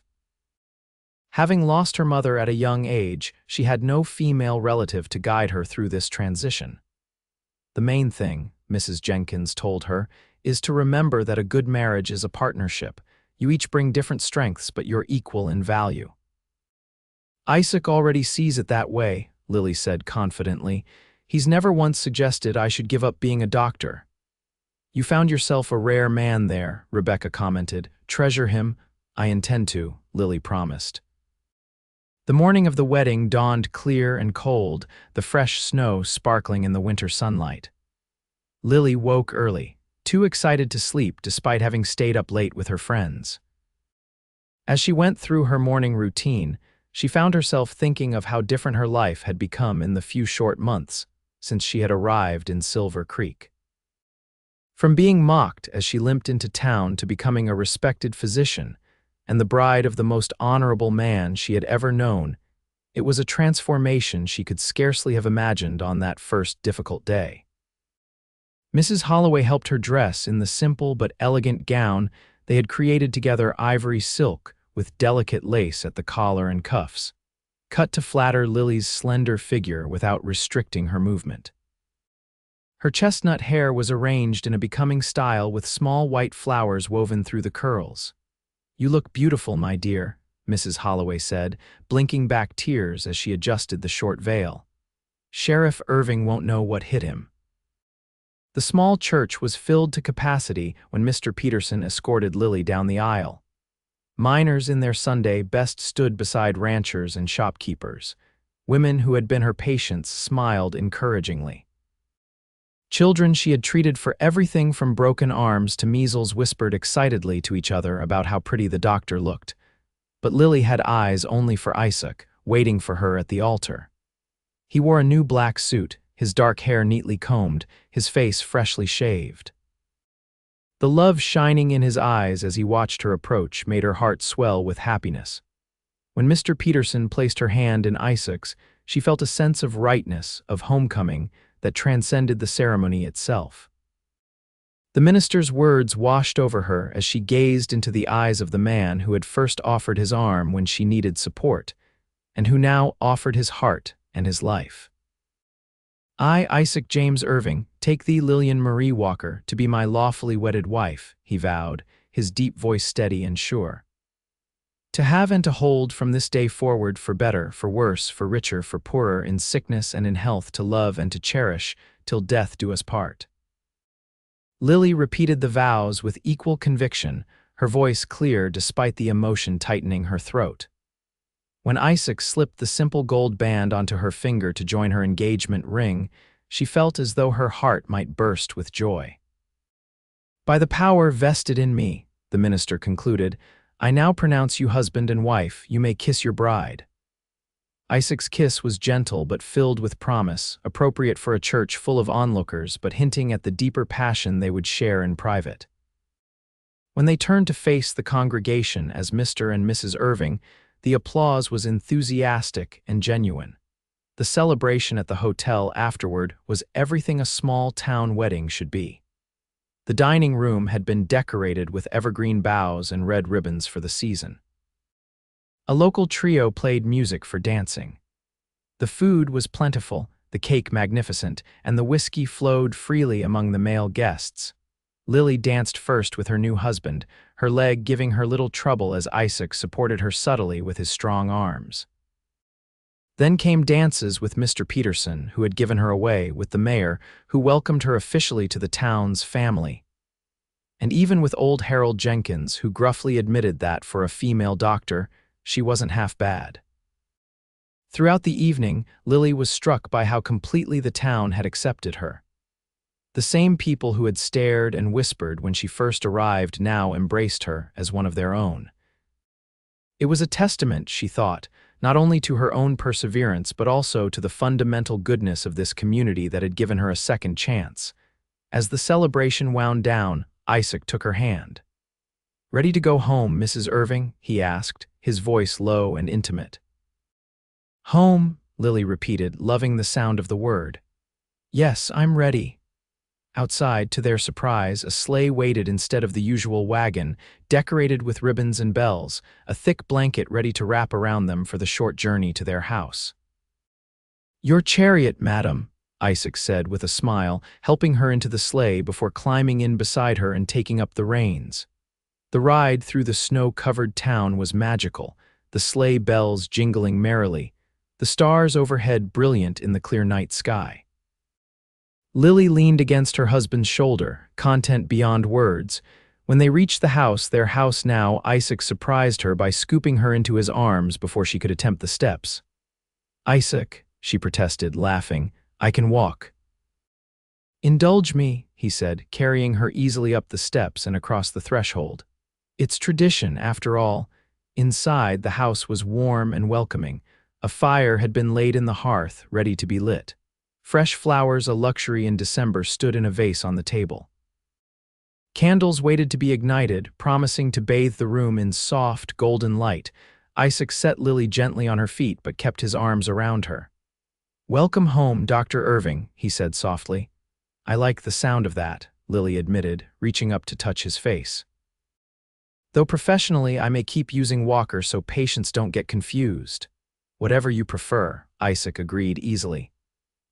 Having lost her mother at a young age, she had no female relative to guide her through this transition. "The main thing," Mrs. Jenkins told her, "is to remember that a good marriage is a partnership. You each bring different strengths, but you're equal in value." "Isaac already sees it that way," Lily said confidently. "He's never once suggested I should give up being a doctor." "You found yourself a rare man there," Rebecca commented. "Treasure him." "I intend to," Lily promised. The morning of the wedding dawned clear and cold, the fresh snow sparkling in the winter sunlight. Lily woke early, too excited to sleep despite having stayed up late with her friends. As she went through her morning routine, she found herself thinking of how different her life had become in the few short months since she had arrived in Silver Creek. From being mocked as she limped into town to becoming a respected physician and the bride of the most honorable man she had ever known, it was a transformation she could scarcely have imagined on that first difficult day. Mrs. Holloway helped her dress in the simple but elegant gown they had created together, ivory silk with delicate lace at the collar and cuffs, cut to flatter Lily's slender figure without restricting her movement. Her chestnut hair was arranged in a becoming style with small white flowers woven through the curls. "You look beautiful, my dear," Mrs. Holloway said, blinking back tears as she adjusted the short veil. "Sheriff Irving won't know what hit him." The small church was filled to capacity when Mr. Peterson escorted Lily down the aisle. Miners in their Sunday best stood beside ranchers and shopkeepers. Women who had been her patients smiled encouragingly. Children she had treated for everything from broken arms to measles whispered excitedly to each other about how pretty the doctor looked. But Lily had eyes only for Isaac, waiting for her at the altar. He wore a new black suit, his dark hair neatly combed, his face freshly shaved. The love shining in his eyes as he watched her approach made her heart swell with happiness. When Mr. Peterson placed her hand in Isaac's, she felt a sense of rightness, of homecoming, that transcended the ceremony itself. The minister's words washed over her as she gazed into the eyes of the man who had first offered his arm when she needed support, and who now offered his heart and his life. "I, Isaac James Irving, take thee, Lillian Marie Walker, to be my lawfully wedded wife," he vowed, his deep voice steady and sure. "To have and to hold from this day forward, for better, for worse, for richer, for poorer, in sickness and in health, to love and to cherish, till death do us part." Lily repeated the vows with equal conviction, her voice clear despite the emotion tightening her throat. When Isaac slipped the simple gold band onto her finger to join her engagement ring, she felt as though her heart might burst with joy. "By the power vested in me," the minister concluded, "I now pronounce you husband and wife. You may kiss your bride." Isaac's kiss was gentle but filled with promise, appropriate for a church full of onlookers but hinting at the deeper passion they would share in private. When they turned to face the congregation as Mr. and Mrs. Irving, the applause was enthusiastic and genuine. The celebration at the hotel afterward was everything a small-town wedding should be. The dining room had been decorated with evergreen boughs and red ribbons for the season. A local trio played music for dancing. The food was plentiful, the cake magnificent, and the whiskey flowed freely among the male guests. Lily danced first with her new husband, her leg giving her little trouble as Isaac supported her subtly with his strong arms. Then came dances with Mr. Peterson, who had given her away, with the mayor, who welcomed her officially to the town's family. And even with old Harold Jenkins, who gruffly admitted that, for a female doctor, she wasn't half bad. Throughout the evening, Lily was struck by how completely the town had accepted her. The same people who had stared and whispered when she first arrived now embraced her as one of their own. It was a testament, she thought, not only to her own perseverance but also to the fundamental goodness of this community that had given her a second chance. As the celebration wound down, Isaac took her hand. "Ready to go home, Mrs. Irving?" he asked, his voice low and intimate. "Home," Lily repeated, loving the sound of the word. "Yes, I'm ready." Outside, to their surprise, a sleigh waited instead of the usual wagon, decorated with ribbons and bells, a thick blanket ready to wrap around them for the short journey to their house. "Your chariot, madam," Isaac said with a smile, helping her into the sleigh before climbing in beside her and taking up the reins. The ride through the snow-covered town was magical, the sleigh bells jingling merrily, the stars overhead brilliant in the clear night sky. Lily leaned against her husband's shoulder, content beyond words. When they reached the house, their house now, Isaac surprised her by scooping her into his arms before she could attempt the steps. "Isaac," she protested, laughing, "I can walk." "Indulge me," he said, carrying her easily up the steps and across the threshold. It's tradition, after all. Inside, the house was warm and welcoming. A fire had been laid in the hearth, ready to be lit. Fresh flowers, a luxury in December, stood in a vase on the table. Candles waited to be ignited, promising to bathe the room in soft, golden light. Isaac set Lily gently on her feet but kept his arms around her. "Welcome home, Dr. Irving," he said softly. "I like the sound of that," Lily admitted, reaching up to touch his face. "Though professionally I may keep using walker so patients don't get confused." "Whatever you prefer," Isaac agreed easily.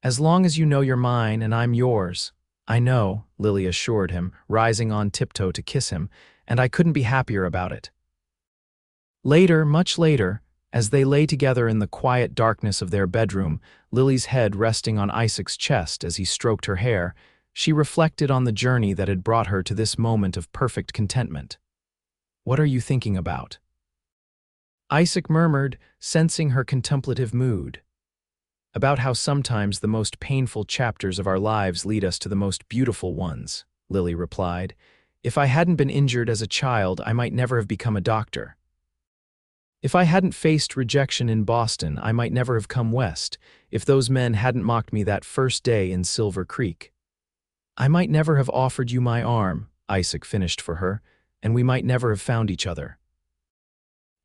"As long as you know you're mine and I'm yours." "I know," Lily assured him, rising on tiptoe to kiss him, "and I couldn't be happier about it." Later, much later, as they lay together in the quiet darkness of their bedroom, Lily's head resting on Isaac's chest as he stroked her hair, she reflected on the journey that had brought her to this moment of perfect contentment. "What are you thinking about?" Isaac murmured, sensing her contemplative mood. "About how sometimes the most painful chapters of our lives lead us to the most beautiful ones," Lily replied. "If I hadn't been injured as a child, I might never have become a doctor. If I hadn't faced rejection in Boston, I might never have come west. If those men hadn't mocked me that first day in Silver Creek. I might never have offered you my arm," Isaac finished for her, "and we might never have found each other."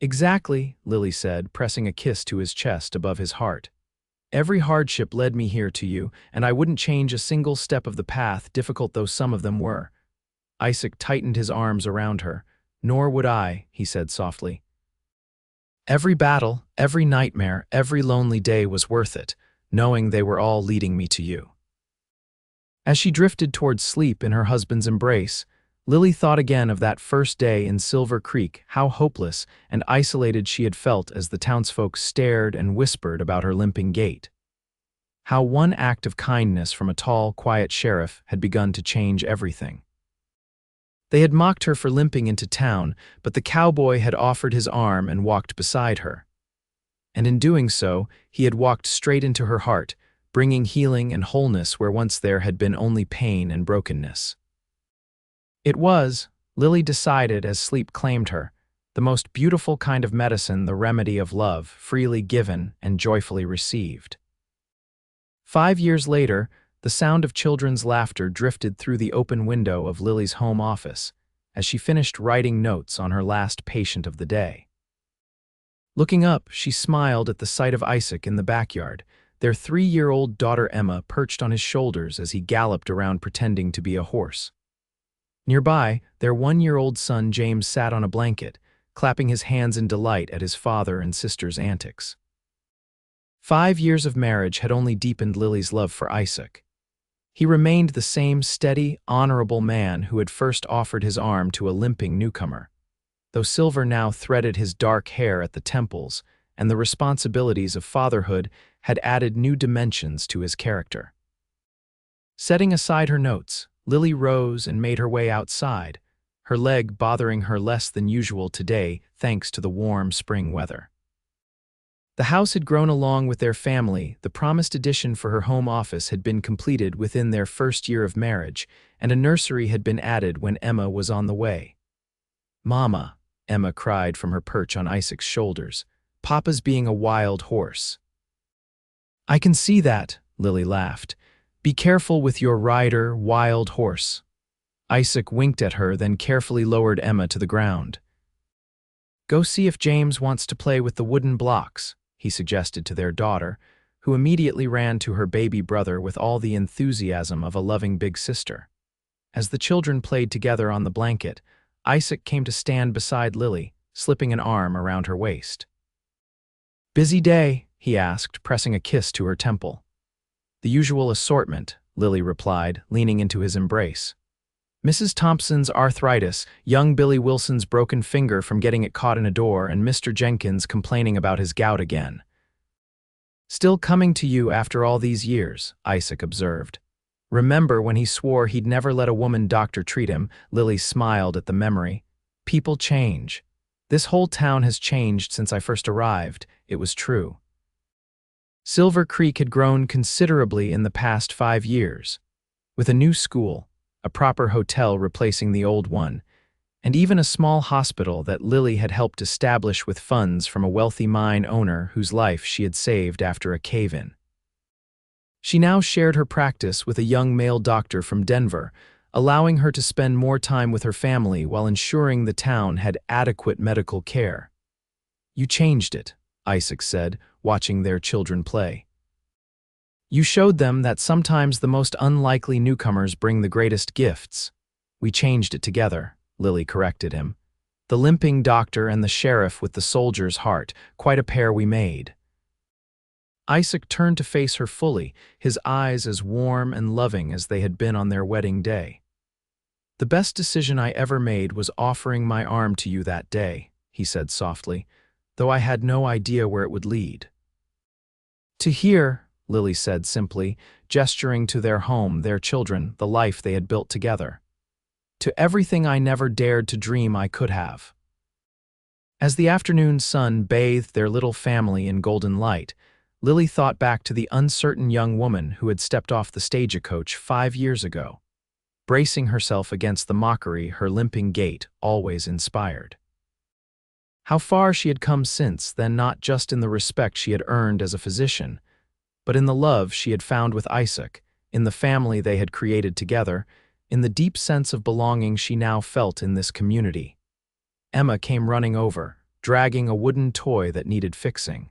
"Exactly," Lily said, pressing a kiss to his chest above his heart. "Every hardship led me here to you, and I wouldn't change a single step of the path, difficult though some of them were." Isaac tightened his arms around her. "Nor would I," he said softly. "Every battle, every nightmare, every lonely day was worth it, knowing they were all leading me to you." As she drifted towards sleep in her husband's embrace, Lily thought again of that first day in Silver Creek, how hopeless and isolated she had felt as the townsfolk stared and whispered about her limping gait. How one act of kindness from a tall, quiet sheriff had begun to change everything. They had mocked her for limping into town, but the cowboy had offered his arm and walked beside her. And in doing so, he had walked straight into her heart, bringing healing and wholeness where once there had been only pain and brokenness. It was, Lily decided as sleep claimed her, the most beautiful kind of medicine, the remedy of love, freely given and joyfully received. 5 years later, the sound of children's laughter drifted through the open window of Lily's home office as she finished writing notes on her last patient of the day. Looking up, she smiled at the sight of Isaac in the backyard, their 3-year-old daughter Emma perched on his shoulders as he galloped around pretending to be a horse. Nearby, their 1-year-old son James sat on a blanket, clapping his hands in delight at his father and sister's antics. 5 years of marriage had only deepened Lily's love for Isaac. He remained the same steady, honorable man who had first offered his arm to a limping newcomer, though silver now threaded his dark hair at the temples, and the responsibilities of fatherhood had added new dimensions to his character. Setting aside her notes, Lily rose and made her way outside, her leg bothering her less than usual today thanks to the warm spring weather. The house had grown along with their family. The promised addition for her home office had been completed within their first year of marriage, and a nursery had been added when Emma was on the way. "Mama," Emma cried from her perch on Isaac's shoulders, "Papa's being a wild horse." "I can see that," Lily laughed. "Be careful with your rider, wild horse." Isaac winked at her, then carefully lowered Emma to the ground. "Go see if James wants to play with the wooden blocks," he suggested to their daughter, who immediately ran to her baby brother with all the enthusiasm of a loving big sister. As the children played together on the blanket, Isaac came to stand beside Lily, slipping an arm around her waist. "Busy day?" he asked, pressing a kiss to her temple. "The usual assortment," Lily replied, leaning into his embrace. "Mrs. Thompson's arthritis, young Billy Wilson's broken finger from getting it caught in a door, and Mr. Jenkins complaining about his gout again." "Still coming to you after all these years," Isaac observed. "Remember when he swore he'd never let a woman doctor treat him?" Lily smiled at the memory. "People change. This whole town has changed since I first arrived," it was true. Silver Creek had grown considerably in the past 5 years, with a new school, a proper hotel replacing the old one, and even a small hospital that Lily had helped establish with funds from a wealthy mine owner whose life she had saved after a cave-in. She now shared her practice with a young male doctor from Denver, allowing her to spend more time with her family while ensuring the town had adequate medical care. "You changed it," Isaac said, watching their children play. "You showed them that sometimes the most unlikely newcomers bring the greatest gifts." "We changed it together," Lily corrected him. "The limping doctor and the sheriff with the soldier's heart, quite a pair we made." Isaac turned to face her fully, his eyes as warm and loving as they had been on their wedding day. "The best decision I ever made was offering my arm to you that day," he said softly, "though I had no idea where it would lead." "To here," Lily said simply, gesturing to their home, their children, the life they had built together. "To everything I never dared to dream I could have." As the afternoon sun bathed their little family in golden light, Lily thought back to the uncertain young woman who had stepped off the stagecoach 5 years ago, bracing herself against the mockery her limping gait always inspired. How far she had come since then, not just in the respect she had earned as a physician, but in the love she had found with Isaac, in the family they had created together, in the deep sense of belonging she now felt in this community. Emma came running over, dragging a wooden toy that needed fixing.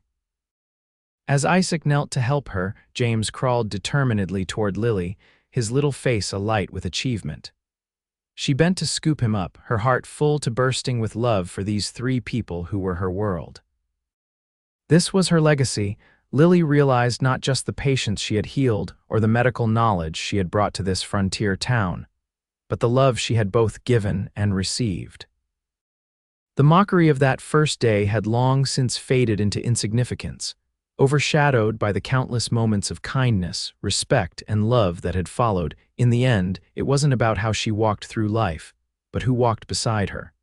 As Isaac knelt to help her, James crawled determinedly toward Lily, his little face alight with achievement. She bent to scoop him up, her heart full to bursting with love for these 3 people who were her world. This was her legacy. Lily realized not just the patients she had healed or the medical knowledge she had brought to this frontier town, but the love she had both given and received. The mockery of that first day had long since faded into insignificance, overshadowed by the countless moments of kindness, respect, and love that had followed. In the end, it wasn't about how she walked through life, but who walked beside her.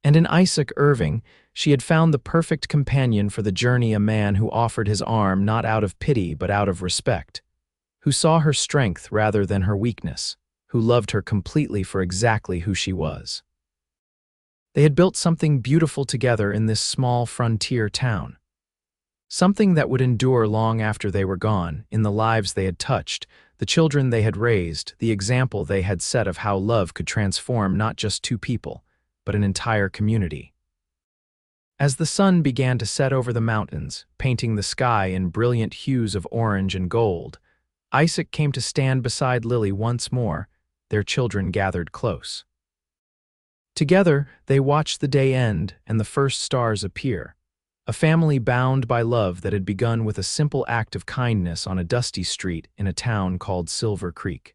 And in Isaac Irving, she had found the perfect companion for the journey, a man who offered his arm not out of pity but out of respect, who saw her strength rather than her weakness, who loved her completely for exactly who she was. They had built something beautiful together in this small frontier town. Something that would endure long after they were gone, in the lives they had touched, the children they had raised, the example they had set of how love could transform not just two people, but an entire community. As the sun began to set over the mountains, painting the sky in brilliant hues of orange and gold, Isaac came to stand beside Lily once more, their children gathered close. Together, they watched the day end and the first stars appear, a family bound by love that had begun with a simple act of kindness on a dusty street in a town called Silver Creek.